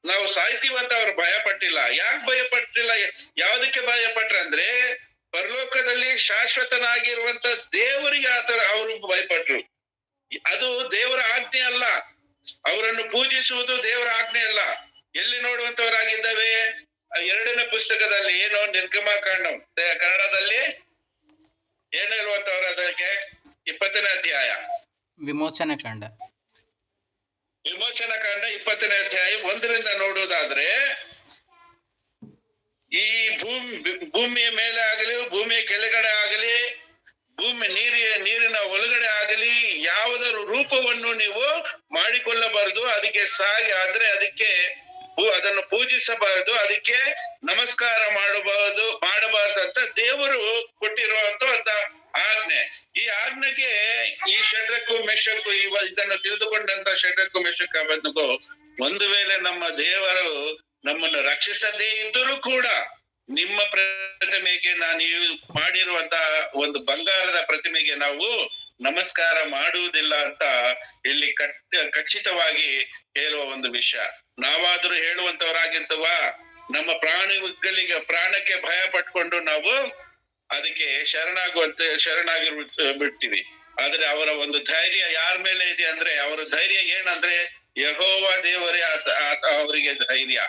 ನಾವು ಸಾಯ್ತೀವಂತ ಅವ್ರು ಭಯ ಪಟ್ಟಿಲ್ಲ. ಯಾಕೆ ಭಯ ಪಟ್ಟಿಲ್ಲ? ಯಾವ್ದಕ್ಕೆ ಭಯ ಪಟ್ರಂದ್ರೆ ಪರಲೋಕದಲ್ಲಿ ಶಾಶ್ವತನಾಗಿರುವಂತ ದೇವರಿಗೆ ಅವರು ಭಯಪಟ್ರು. ಅದು ದೇವರ ಆಜ್ಞೆ ಅಲ್ಲ. ಅವರನ್ನು ಪೂಜಿಸುವುದು ದೇವರ ಆಜ್ಞೆ ಅಲ್ಲ. ಎಲ್ಲಿ ನೋಡುವಂತವರಾಗಿದ್ದಾವೆ? 2ನೇ ಪುಸ್ತಕದಲ್ಲಿ ಏನೋ ನಿರ್ಗಮಕಾಂಡ ಕನ್ನಡದಲ್ಲಿ ಏನು ಹೇಳುವಂತವ್ರ ಅದಕ್ಕೆ 20ನೇ ಅಧ್ಯಾಯ ವಿಮೋಚನಾ ಕಾಂಡ 20ನೇ ಅಧ್ಯಾಯ 1ರಿಂದ ನೋಡುವುದಾದ್ರೆ ಈ ಭೂಮಿಯ ಮೇಲೆ ಆಗಲಿ ಭೂಮಿಯ ಕೆಳಗಡೆ ಆಗಲಿ ನೀರಿನ ಒಳಗಡೆ ಆಗಲಿ ಯಾವುದರ ರೂಪವನ್ನು ನೀವು ಮಾಡಿಕೊಳ್ಳಬಾರದು. ಅದಕ್ಕೆ ಆದ್ರೆ ಅದಕ್ಕೆ ಅದನ್ನು ಪೂಜಿಸಬಾರದು, ಅದಕ್ಕೆ ನಮಸ್ಕಾರ ಮಾಡಬಾರದು ಅಂತ ದೇವರು ಕೊಟ್ಟಿರುವಂತ ಆಜ್ಞೆ. ಈ ಆಜ್ಞೆಗೆ ಈ ಶದ್ರಕ್ಕೂ ಮೆಷಕ್ಕೂ ಇದನ್ನು ತಿಳಿದುಕೊಂಡಂತ ಶದ್ರಕ್ಕೂ ಮೆಷಕ್ ಅಬೇದ್ನೆಗೋ ಒಂದು ವೇಳೆ ನಮ್ಮ ದೇವರು ನಮ್ಮನ್ನು ರಕ್ಷಿಸದೇ ಇದ್ದರೂ ಕೂಡ ನಿಮ್ಮ ಪ್ರತಿಮೆಗೆ ನೀವು ಮಾಡಿರುವಂತ ಒಂದು ಬಂಗಾರದ ಪ್ರತಿಮೆಗೆ ನಾವು ನಮಸ್ಕಾರ ಮಾಡುವುದಿಲ್ಲ ಅಂತ ಇಲ್ಲಿ ಖಚಿತವಾಗಿ ಹೇಳುವ ಒಂದು ವಿಷಯ. ನಾವಾದ್ರೂ ಹೇಳುವಂತವರಾಗಿರ್ತವಾ? ನಮ್ಮ ಪ್ರಾಣಕ್ಕೆ ಭಯ ಪಟ್ಕೊಂಡು ನಾವು ಅದಕ್ಕೆ ಶರಣಾಗಿ ಬಿಡ್ತೀವಿ. ಆದ್ರೆ ಅವರ ಒಂದು ಧೈರ್ಯ ಯಾರ ಮೇಲೆ ಇದೆ ಅಂದ್ರೆ ಅವರ ಧೈರ್ಯ ಏನಂದ್ರೆ ಯೆಹೋವ ದೇವರೇ ಅವರಿಗೆ ಧೈರ್ಯ.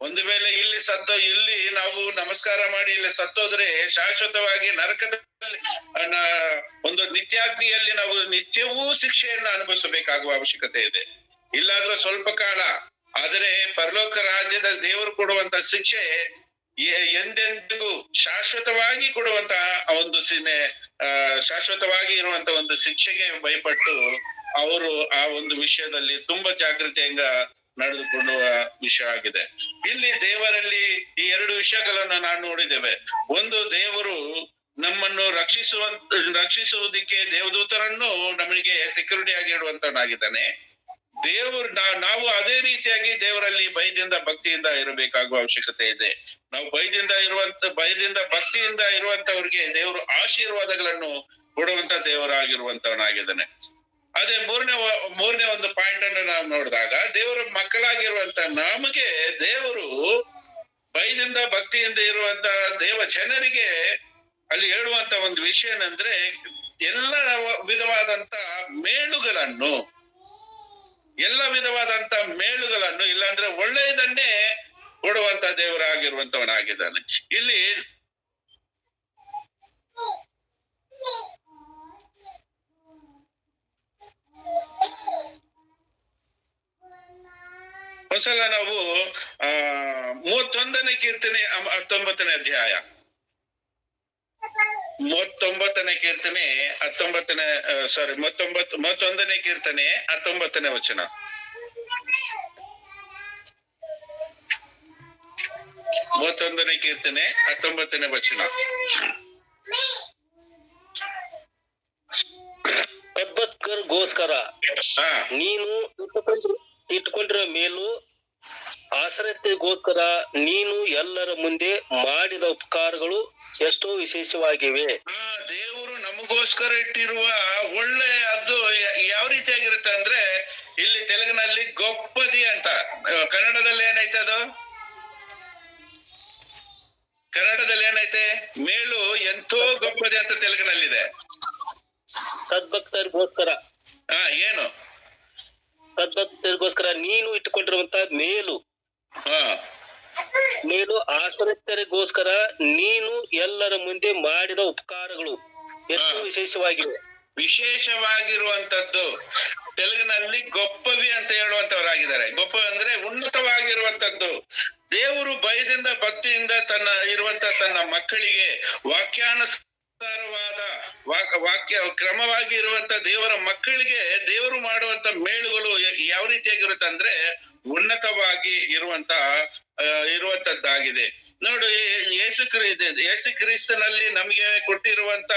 ಒಂದು ವೇಳೆ ಇಲ್ಲಿ ನಾವು ನಮಸ್ಕಾರ ಮಾಡಿ ಇಲ್ಲಿ ಸತ್ತೋದ್ರೆ ಶಾಶ್ವತವಾಗಿ ನರಕದಲ್ಲಿ ಒಂದು ನಿತ್ಯಾಗ್ನಿಯಲ್ಲಿ ನಾವು ನಿತ್ಯವೂ ಶಿಕ್ಷೆಯನ್ನು ಅನುಭವಿಸಬೇಕಾಗುವ ಅವಶ್ಯಕತೆ ಇದೆ. ಇಲ್ಲಾದ್ರೂ ಸ್ವಲ್ಪ ಕಾಲ. ಆದರೆ ಪರಲೋಕ ರಾಜ್ಯದ ದೇವರು ಕೊಡುವಂತ ಶಿಕ್ಷೆ ಎಂದೆಂದಿಗೂ ಶಾಶ್ವತವಾಗಿ ಕೊಡುವಂತ ಒಂದು ಶಾಶ್ವತವಾಗಿ ಇರುವಂತ ಒಂದು ಶಿಕ್ಷೆಗೆ ಭಯಪಟ್ಟು ಅವರು ಆ ಒಂದು ವಿಷಯದಲ್ಲಿ ತುಂಬಾ ಜಾಗೃತಿಯಿಂದ ನಡೆದುಕೊಳ್ಳುವ ವಿಷಯ ಆಗಿದೆ. ಇಲ್ಲಿ ದೇವರಲ್ಲಿ ಈ 2 ವಿಷಯಗಳನ್ನು ನಾವು ನೋಡಿದ್ದೇವೆ. ಒಂದು, ದೇವರು ನಮ್ಮನ್ನು ರಕ್ಷಿಸುವುದಕ್ಕೆ ದೇವದೂತರನ್ನು ನಮಗೆ ಸೆಕ್ಯೂರಿಟಿ ಆಗಿ ಇಡುವಂತನಾಗಿದ್ದಾನೆ. ನಾವು ಅದೇ ರೀತಿಯಾಗಿ ದೇವರಲ್ಲಿ ಭಯದಿಂದ ಭಕ್ತಿಯಿಂದ ಇರಬೇಕಾಗುವ ಅವಶ್ಯಕತೆ ಇದೆ. ನಾವು ಭಯದಿಂದ ಭಕ್ತಿಯಿಂದ ಇರುವಂತವ್ರಿಗೆ ದೇವರು ಆಶೀರ್ವಾದಗಳನ್ನು ಕೊಡುವಂತ ದೇವರಾಗಿರುವಂತವನಾಗಿದ್ದಾನೆ. ಅದೇ ಮೂರನೇ ಒಂದು ಪಾಯಿಂಟ್ ಅನ್ನು ನಾವು ನೋಡಿದಾಗ ದೇವರ ಮಕ್ಕಳಾಗಿರುವಂತ ನಮಗೆ ದೇವರು ಭಯದಿಂದ ಭಕ್ತಿಯಿಂದ ಇರುವಂತ ಜನರಿಗೆ ಅಲ್ಲಿ ಹೇಳುವಂತ ಒಂದು ವಿಷಯ ಏನಂದ್ರೆ ಎಲ್ಲ ವಿಧವಾದಂತ ಮೇಳುಗಳನ್ನು ಇಲ್ಲಾಂದ್ರೆ ಒಳ್ಳೆಯದನ್ನೇ ಕೊಡುವಂತ ದೇವರಾಗಿರುವಂತವನಾಗಿದ್ದಾನೆ. ಇಲ್ಲಿ ಒಂದ್ಸಲ ನಾವು 31ನೇ ಕೀರ್ತನೆ 19ನೇ ಅಧ್ಯಾಯ 31ನೇ ಕೀರ್ತನೆ 31ನೇ ಕೀರ್ತನೆ 19ನೇ ವಚನ. ಕೀರ್ತನೆ 19ನೇ ವಚನ. ಗೋಸ್ಕರ ನೀನು ಇಟ್ಕೊಂಡಿರೋ ಮೇಲೂ ಆಶ್ರಯತೆಗೋಸ್ಕರ ನೀನು ಎಲ್ಲರ ಮುಂದೆ ಮಾಡಿದ ಉಪಕಾರಗಳು ಎಷ್ಟೋ ವಿಶೇಷವಾಗಿವೆ. ದೇವರು ನಮಗೋಸ್ಕರ ಇಟ್ಟಿರುವ ಒಳ್ಳೆ ಅದು ಯಾವ ರೀತಿಯಾಗಿರುತ್ತೆ ಅಂದ್ರೆ, ಇಲ್ಲಿ ತೆಲುಗಿನಲ್ಲಿ ಗೊಪ್ಪದಿ ಅಂತ, ಕನ್ನಡದಲ್ಲಿ ಏನೈತೆ ಅದು? ಕನ್ನಡದಲ್ಲಿ ಏನೈತೆ? ಮೇಲು ಎಂತೋ ಗೊಪ್ಪದಿ ಅಂತ ತೆಲುಗಿನಲ್ಲಿದೆ. ಸದ್ಭಕ್ತರಿಗೋಸ್ಕರ. ಏನು? ಸದ್ಭಕ್ತರಿಗೋಸ್ಕರ ನೀನು ಇಟ್ಟುಕೊಂಡಿರುವಂತ ಮೇಲು. ಹಾ, ಮೇಲು ಆಶ್ರಿತರಿಗೋಸ್ಕರ ನೀನು ಎಲ್ಲರ ಮುಂದೆ ಮಾಡಿದ ಉಪಕಾರಗಳು ಎಷ್ಟು ವಿಶೇಷವಾಗಿವೆ. ವಿಶೇಷವಾಗಿರುವಂತದ್ದು. ತೆಲುಗಿನಲ್ಲಿ ಗೊಪ್ಪವಿ ಅಂತ ಹೇಳುವಂತವರಾಗಿದ್ದಾರೆ. ಗೊಪ್ಪ ಅಂದ್ರೆ ಉನ್ನತವಾಗಿರುವಂತದ್ದು. ದೇವರು ಭಯದಿಂದ ಭಕ್ತಿಯಿಂದ ತನ್ನ ಮಕ್ಕಳಿಗೆ ವಾಕ್ಯಾನುಸಾರವಾದ ವಾಕ್ಯ ಕ್ರಮವಾಗಿ ಇರುವಂತ ದೇವರ ಮಕ್ಕಳಿಗೆ ದೇವರು ಮಾಡುವಂತ ಮೇಳುಗಳು ಯಾವ ರೀತಿಯಾಗಿರುತ್ತೆ ಅಂದ್ರೆ ಉನ್ನತವಾಗಿ ಇರುವಂತದ್ದಾಗಿದೆ. ನೋಡಿ, ಯೇಸು ಕ್ರಿಸ್ತನಲ್ಲಿ ನಮ್ಗೆ ಕೊಟ್ಟಿರುವಂತ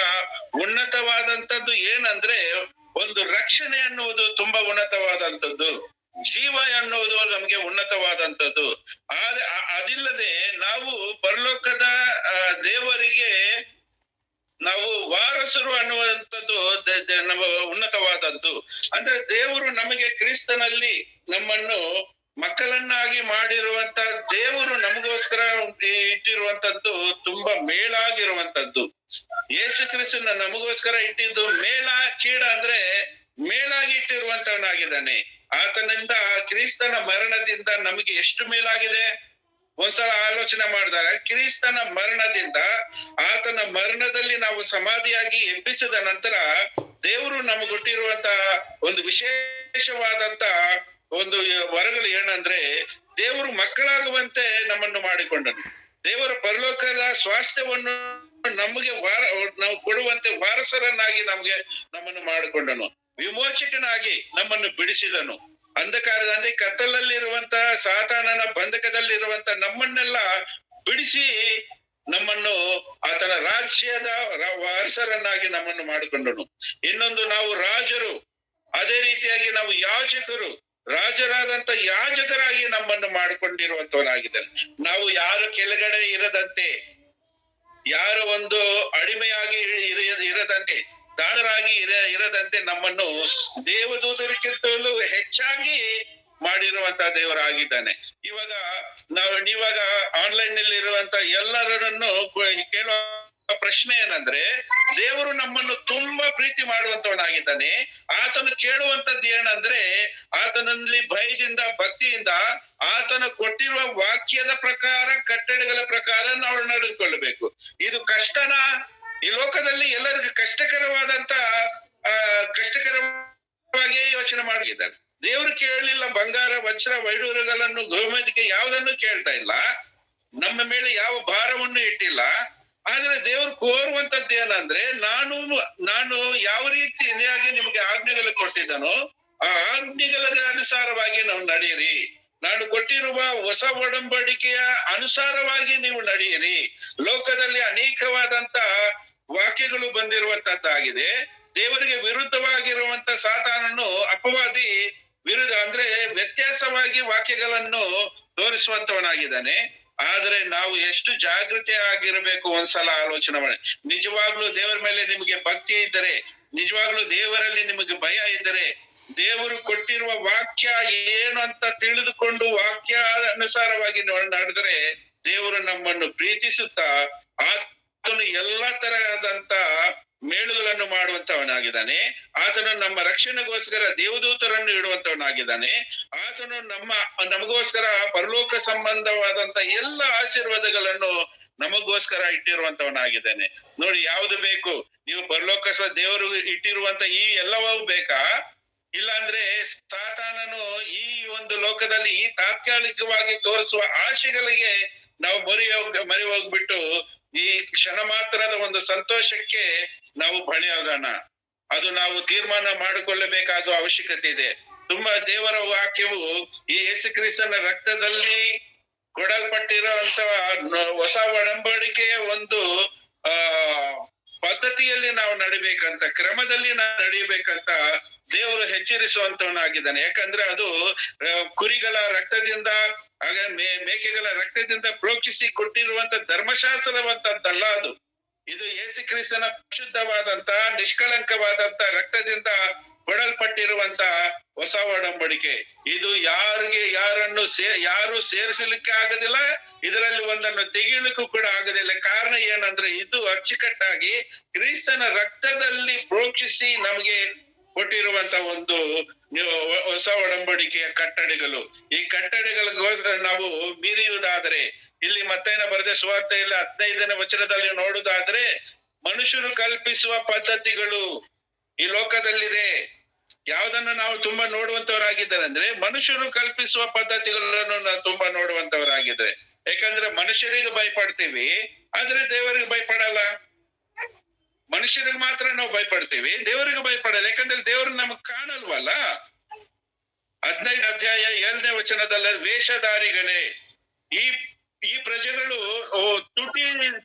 ಉನ್ನತವಾದಂತದ್ದು ಏನಂದ್ರೆ, ಒಂದು ರಕ್ಷಣೆ ಅನ್ನುವುದು ತುಂಬಾ ಉನ್ನತವಾದಂತದ್ದು, ಜೀವ ಅನ್ನುವುದು ನಮ್ಗೆ ಉನ್ನತವಾದಂತದ್ದು. ಆದ್ರೆ ಅದಿಲ್ಲದೆ ನಾವು ಪರಲೋಕದ ದೇವರಿಗೆ ನಾವು ವಾರಸರು ಅನ್ನುವಂಥದ್ದು ನಮ್ಮ ಉನ್ನತವಾದದ್ದು. ಅಂದ್ರೆ ದೇವರು ನಮಗೆ ಕ್ರಿಸ್ತನಲ್ಲಿ ನಮ್ಮನ್ನು ಮಕ್ಕಳನ್ನಾಗಿ ಮಾಡಿರುವಂತ ದೇವರು ನಮಗೋಸ್ಕರ ಇಟ್ಟಿರುವಂತದ್ದು ತುಂಬಾ ಮೇಲಾಗಿರುವಂತದ್ದು. ಯೇಸು ಕ್ರಿಸ್ತನ ನಮಗೋಸ್ಕರ ಇಟ್ಟಿದ್ದು ಮೇಲ ಕೀಡ ಅಂದ್ರೆ ಮೇಲಾಗಿ ಇಟ್ಟಿರುವಂತವನಾಗಿದ್ದಾನೆ. ಆತನಿಂದ ಕ್ರಿಸ್ತನ ಮರಣದಿಂದ ನಮಗೆ ಎಷ್ಟು ಮೇಲಾಗಿದೆ ಒಂದ್ಸಲ ಆಲೋಚನೆ ಮಾಡಿದಾಗ, ಕ್ರಿಸ್ತನ ಮರಣದಿಂದ, ಆತನ ಮರಣದಲ್ಲಿ ನಾವು ಸಮಾಧಿಯಾಗಿ ಎಬ್ಬಿಸಿದ ನಂತರ ದೇವರು ನಮಗೊಟ್ಟಿರುವಂತ ಒಂದು ವಿಶೇಷವಾದಂತ ಒಂದು ವರಗಳು ಏನಂದ್ರೆ, ದೇವರು ಮಕ್ಕಳಾಗುವಂತೆ ನಮ್ಮನ್ನು ಮಾಡಿಕೊಂಡನು. ದೇವರ ಪರಲೋಕದ ಸ್ವಾಸ್ಥ್ಯವನ್ನು ನಮಗೆ ನಾವು ಕೊಡುವಂತೆ ವಾರಸರನ್ನಾಗಿ ನಮ್ಮನ್ನು ಮಾಡಿಕೊಂಡನು. ವಿಮೋಚಕನಾಗಿ ನಮ್ಮನ್ನು ಬಿಡಿಸಿದನು. ಅಂಧಕಾರದಲ್ಲಿ ಕತ್ತಲಲ್ಲಿರುವಂತ ಸಾತಾನನ ಬಂಧಕದಲ್ಲಿರುವಂತ ನಮ್ಮನ್ನೆಲ್ಲ ಬಿಡಿಸಿ ನಮ್ಮನ್ನು ಆತನ ರಾಜ್ಯದ ವಾರಸರನ್ನಾಗಿ ನಮ್ಮನ್ನು ಮಾಡಿಕೊಂಡನು. ಇನ್ನೊಂದು, ನಾವು ರಾಜರು, ಅದೇ ರೀತಿಯಾಗಿ ನಾವು ಯಾಜಕರು, ರಾಜರಾದಂತ ಯಾಜಕರಾಗಿ ನಮ್ಮನ್ನು ಮಾಡಿಕೊಂಡಿರುವಂತವನಾಗಿದ್ದಾನೆ. ನಾವು ಯಾರು ಕೆಳಗಡೆ ಇರದಂತೆ, ಯಾರು ಒಂದು ಅಡಿಮೆಯಾಗಿ ಇರದಂತೆ, ದಾಳರಾಗಿ ಇರದಂತೆ ನಮ್ಮನ್ನು ದೇವದೂತರಿಗಿಂತಲೂ ಹೆಚ್ಚಾಗಿ ಮಾಡಿರುವಂತಹ ದೇವರಾಗಿದ್ದಾನೆ. ನೀವಾಗ ಆನ್ಲೈನ್ ನಲ್ಲಿ ಇರುವಂತ ಎಲ್ಲರನ್ನು ಕೇಳುವ ಪ್ರಶ್ನೆ ಏನಂದ್ರೆ, ದೇವರು ನಮ್ಮನ್ನು ತುಂಬಾ ಪ್ರೀತಿ ಮಾಡುವಂತವನಾಗಿದ್ದಾನೆ. ಆತನು ಕೇಳುವಂತದ್ದು ಏನಂದ್ರೆ, ಆತನಲ್ಲಿ ಭಯದಿಂದ ಭಕ್ತಿಯಿಂದ ಆತನು ಕೊಟ್ಟಿರುವ ವಾಕ್ಯದ ಪ್ರಕಾರ, ಕಟ್ಟಳೆಗಳ ಪ್ರಕಾರ ನಾವು ನಡೆದುಕೊಳ್ಳಬೇಕು. ಇದು ಕಷ್ಟನಾ? ಈ ಲೋಕದಲ್ಲಿ ಎಲ್ಲರಿಗೂ ಕಷ್ಟಕರವಾಗಿ ಯೋಚನೆ ಮಾಡಿದ್ದಾರೆ. ದೇವರು ಕೇಳಲಿಲ್ಲ ಬಂಗಾರ, ವಜ್ರ, ವೈಡೂರುಗಳನ್ನು, ಗೋಮತಿಗೆ ಯಾವುದನ್ನು ಕೇಳ್ತಾ ಇಲ್ಲ. ನಮ್ಮ ಮೇಲೆ ಯಾವ ಭಾರವನ್ನು ಇಟ್ಟಿಲ್ಲ. ಆದ್ರೆ ದೇವರು ಕೋರುವಂತದ್ದು ಏನಂದ್ರೆ, ನಾನು ಯಾವ ರೀತಿಯಾಗಿ ನಿಮ್ಗೆ ಆಜ್ಞೆಗಳು ಕೊಟ್ಟಿದ್ದನೋ ಆ ಆಜ್ಞೆಗಳ ಅನುಸಾರವಾಗಿ ನಾವು ನಡೆಯಿರಿ. ನಾನು ಕೊಟ್ಟಿರುವ ಹೊಸ ಒಡಂಬಡಿಕೆಯ ಅನುಸಾರವಾಗಿ ನೀವು ನಡೆಯಿರಿ. ಲೋಕದಲ್ಲಿ ಅನೇಕವಾದಂತ ವಾಕ್ಯಗಳು ಬಂದಿರುವಂತದ್ದಾಗಿದೆ. ದೇವರಿಗೆ ವಿರುದ್ಧವಾಗಿರುವಂತ ಸಾತಾನನು, ಅಪವಾದಿ ವಿರುದ್ಧ ಅಂದ್ರೆ ವ್ಯತ್ಯಾಸವಾಗಿ ವಾಕ್ಯಗಳನ್ನು ತೋರಿಸುವಂತವನಾಗಿದ್ದಾನೆ. ಆದ್ರೆ ನಾವು ಎಷ್ಟು ಜಾಗೃತಿ ಆಗಿರಬೇಕು ಒಂದ್ಸಲ ಆಲೋಚನೆ ಮಾಡಿ. ನಿಜವಾಗ್ಲೂ ದೇವರ ಮೇಲೆ ನಿಮಗೆ ಭಕ್ತಿ ಇದ್ದರೆ, ನಿಜವಾಗ್ಲೂ ದೇವರಲ್ಲಿ ನಿಮಗೆ ಭಯ ಇದ್ದರೆ, ದೇವರು ಕೊಟ್ಟಿರುವ ವಾಕ್ಯ ಏನು ಅಂತ ತಿಳಿದುಕೊಂಡು ವಾಕ್ಯ ಅನುಸಾರವಾಗಿ ನಡೆದರೆ, ದೇವರು ನಮ್ಮನ್ನು ಪ್ರೀತಿಸುತ್ತಾ ಆತನು ಎಲ್ಲಾ ತರಹದಂತ ಮೇಳುಗಳನ್ನು ಮಾಡುವಂತವನಾಗಿದ್ದಾನೆ. ಆತನು ನಮ್ಮ ರಕ್ಷಣೆಗೋಸ್ಕರ ದೇವದೂತರನ್ನು ಇಡುವಂತವನಾಗಿದ್ದಾನೆ. ಆತನು ನಮಗೋಸ್ಕರ ಪರಲೋಕ ಸಂಬಂಧವಾದಂತ ಎಲ್ಲ ಆಶೀರ್ವಾದಗಳನ್ನು ನಮಗೋಸ್ಕರ ಇಟ್ಟಿರುವಂತವನಾಗಿದ್ದಾನೆ. ನೋಡಿ, ಯಾವುದು ಬೇಕು? ನೀವು ಪರಲೋಕ ದೇವರು ಇಟ್ಟಿರುವಂತ ಈ ಎಲ್ಲವೂ ಬೇಕಾ? ಇಲ್ಲಾಂದ್ರೆ ಸಾತಾನನು ಈ ಒಂದು ಲೋಕದಲ್ಲಿ ಈ ತಾತ್ಕಾಲಿಕವಾಗಿ ತೋರಿಸುವ ಆಶೆಗಳಿಗೆ ನಾವು ಮರಿ ಹೋಗ್ಬಿಟ್ಟು ಈ ಕ್ಷಣ ಮಾತ್ರದ ಒಂದು ಸಂತೋಷಕ್ಕೆ ನಾವು ಬಳಿಯಾಗೋಣ. ಅದು ನಾವು ತೀರ್ಮಾನ ಮಾಡಿಕೊಳ್ಳಬೇಕಾದ ಅವಶ್ಯಕತೆ ಇದೆ. ತುಂಬಾ ದೇವರ ವಾಕ್ಯವು ಈ ಯೇಸು ಕ್ರಿಸ್ತನ ರಕ್ತದಲ್ಲಿ ಕೊಡಲ್ಪಟ್ಟಿರುವಂತ ಹೊಸ ಒಡಂಬಡಿಕೆಯ ಒಂದು ಪದ್ಧತಿಯಲ್ಲಿ ನಾವು ನಡಿಬೇಕಂತ, ಕ್ರಮದಲ್ಲಿ ನಾವು ನಡಿಬೇಕಂತ ದೇವರು ಎಚ್ಚರಿಸುವಂತವನಾಗಿದ್ದಾನೆ. ಯಾಕಂದ್ರೆ ಅದು ಕುರಿಗಳ ರಕ್ತದಿಂದ ಮೇಕೆಗಳ ರಕ್ತದಿಂದ ಪ್ರೋಕ್ಷಿಸಿ ಕೊಟ್ಟಿರುವಂತ ಧರ್ಮಶಾಸ್ತ್ರವಂತದ್ದಲ್ಲ. ಅದು ಇದು ಯೇಸು ಕ್ರಿಸ್ತನ ಪರಿಶುದ್ಧವಾದಂತ ನಿಷ್ಕಳಂಕವಾದಂತ ರಕ್ತದಿಂದ ಕೊಡಲ್ಪಟ್ಟಿರುವಂತ ಹೊಸ ಒಡಂಬಡಿಕೆ. ಇದು ಯಾರನ್ನು ಯಾರು ಸೇರಿಸಲಿಕ್ಕೆ ಆಗೋದಿಲ್ಲ, ಇದರಲ್ಲಿ ಒಂದನ್ನು ತೆಗೆಯಲಿಕ್ಕೂ ಕೂಡ ಆಗೋದಿಲ್ಲ. ಕಾರಣ ಏನಂದ್ರೆ ಇದು ಅಚ್ಚುಕಟ್ಟಾಗಿ ಕ್ರಿಸ್ತನ ರಕ್ತದಲ್ಲಿ ಪ್ರೋಕ್ಷಿಸಿ ನಮಗೆ ಕೊಟ್ಟಿರುವಂತ ಒಂದು ಹೊಸ ಒಡಂಬಡಿಕೆಯ ಕಟ್ಟಳೆಗಳು. ಈ ಕಟ್ಟಳೆಗಳಿಗೋಸ್ಕರ ನಾವು ಮೀರಿಯುವುದಾದರೆ, ಇಲ್ಲಿ ಮತ್ತೇನ ಬರೆದ ಸುವಾರ್ತೆಯಲ್ಲಿ 15ನೇ ವಚನದಲ್ಲಿ ನೋಡುವುದಾದ್ರೆ, ಮನುಷ್ಯರು ಕಲ್ಪಿಸುವ ಪದ್ಧತಿಗಳು ಈ ಲೋಕದಲ್ಲಿದೆ. ಯಾವ್ದನ್ನ ನಾವು ತುಂಬಾ ನೋಡುವಂತವರಾಗಿದ್ದಾರೆ ಅಂದ್ರೆ ಮನುಷ್ಯರು ಕಲ್ಪಿಸುವ ಪದ್ಧತಿಗಳನ್ನು ನಾವು ತುಂಬಾ ನೋಡುವಂತವರಾಗಿದ್ದಾರೆ. ಯಾಕಂದ್ರೆ ಮನುಷ್ಯರಿಗೆ ಭಯಪಡ್ತೀವಿ, ಆದ್ರೆ ದೇವರಿಗೆ ಭಯಪಡಲ್ಲ. ಮನುಷ್ಯರಿಗೆ ಮಾತ್ರ ನಾವು ಭಯಪಡ್ತೀವಿ, ದೇವರಿಗೆ ಭಯಪಡಲ್ಲ. ಯಾಕಂದ್ರೆ ದೇವರು ನಮಗ್ ಕಾಣಲ್ವಲ್ಲ. 15 ಅಧ್ಯಾಯ 7ನೇ ವಚನದಲ್ಲಿ, ವೇಷಧಾರಿಗಳೇ, ಈ ಪ್ರಜೆಗಳು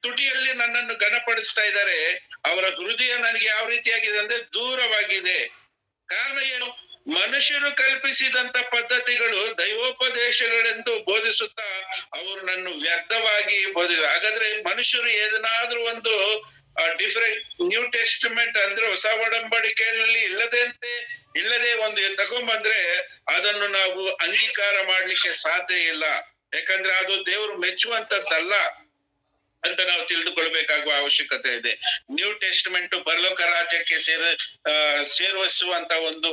ತುಟಿಯಲ್ಲಿ ನನ್ನನ್ನು ಘನಪಡಿಸ್ತಾ ಇದ್ದಾರೆ, ಅವರ ಹೃದಯ ನನಗೆ ಯಾವ ರೀತಿಯಾಗಿದೆ ಅಂದ್ರೆ ದೂರವಾಗಿದೆ. ಕಾರಣ ಏನು? ಮನುಷ್ಯರು ಕಲ್ಪಿಸಿದಂತ ಪದ್ಧತಿಗಳು ದೈವೋಪದೇಶಗಳೆಂದು ಬೋಧಿಸುತ್ತಾ ಅವರು ನನ್ನ ವ್ಯರ್ಥವಾಗಿ ಹಾಗಾದ್ರೆ ಮನುಷ್ಯರು ಏನಾದ್ರೂ ಒಂದು ಡಿಫರೆಂಟ್ ನ್ಯೂ ಟೆಸ್ಟಿಮೆಂಟ್ ಅಂದ್ರೆ ಹೊಸ ಒಡಂಬಡಿಕೆಯಲ್ಲಿ ಇಲ್ಲದೆ ಒಂದು ತಗೊಂಡ್ಬಂದ್ರೆ ಅದನ್ನು ನಾವು ಅಂಗೀಕಾರ ಮಾಡ್ಲಿಕ್ಕೆ ಸಾಧ್ಯ ಇಲ್ಲ. ಯಾಕಂದ್ರೆ ಅದು ದೇವರು ಮೆಚ್ಚುವಂತದ್ದಲ್ಲ ಅಂತ ನಾವು ತಿಳಿದುಕೊಳ್ಬೇಕಾಗುವ ಅವಶ್ಯಕತೆ ಇದೆ. ನ್ಯೂ ಟೆಸ್ಟಿಮೆಂಟ್ ಪರಲೋಕ ರಾಜ್ಯಕ್ಕೆ ಸೇರಿಸುವಂತ ಒಂದು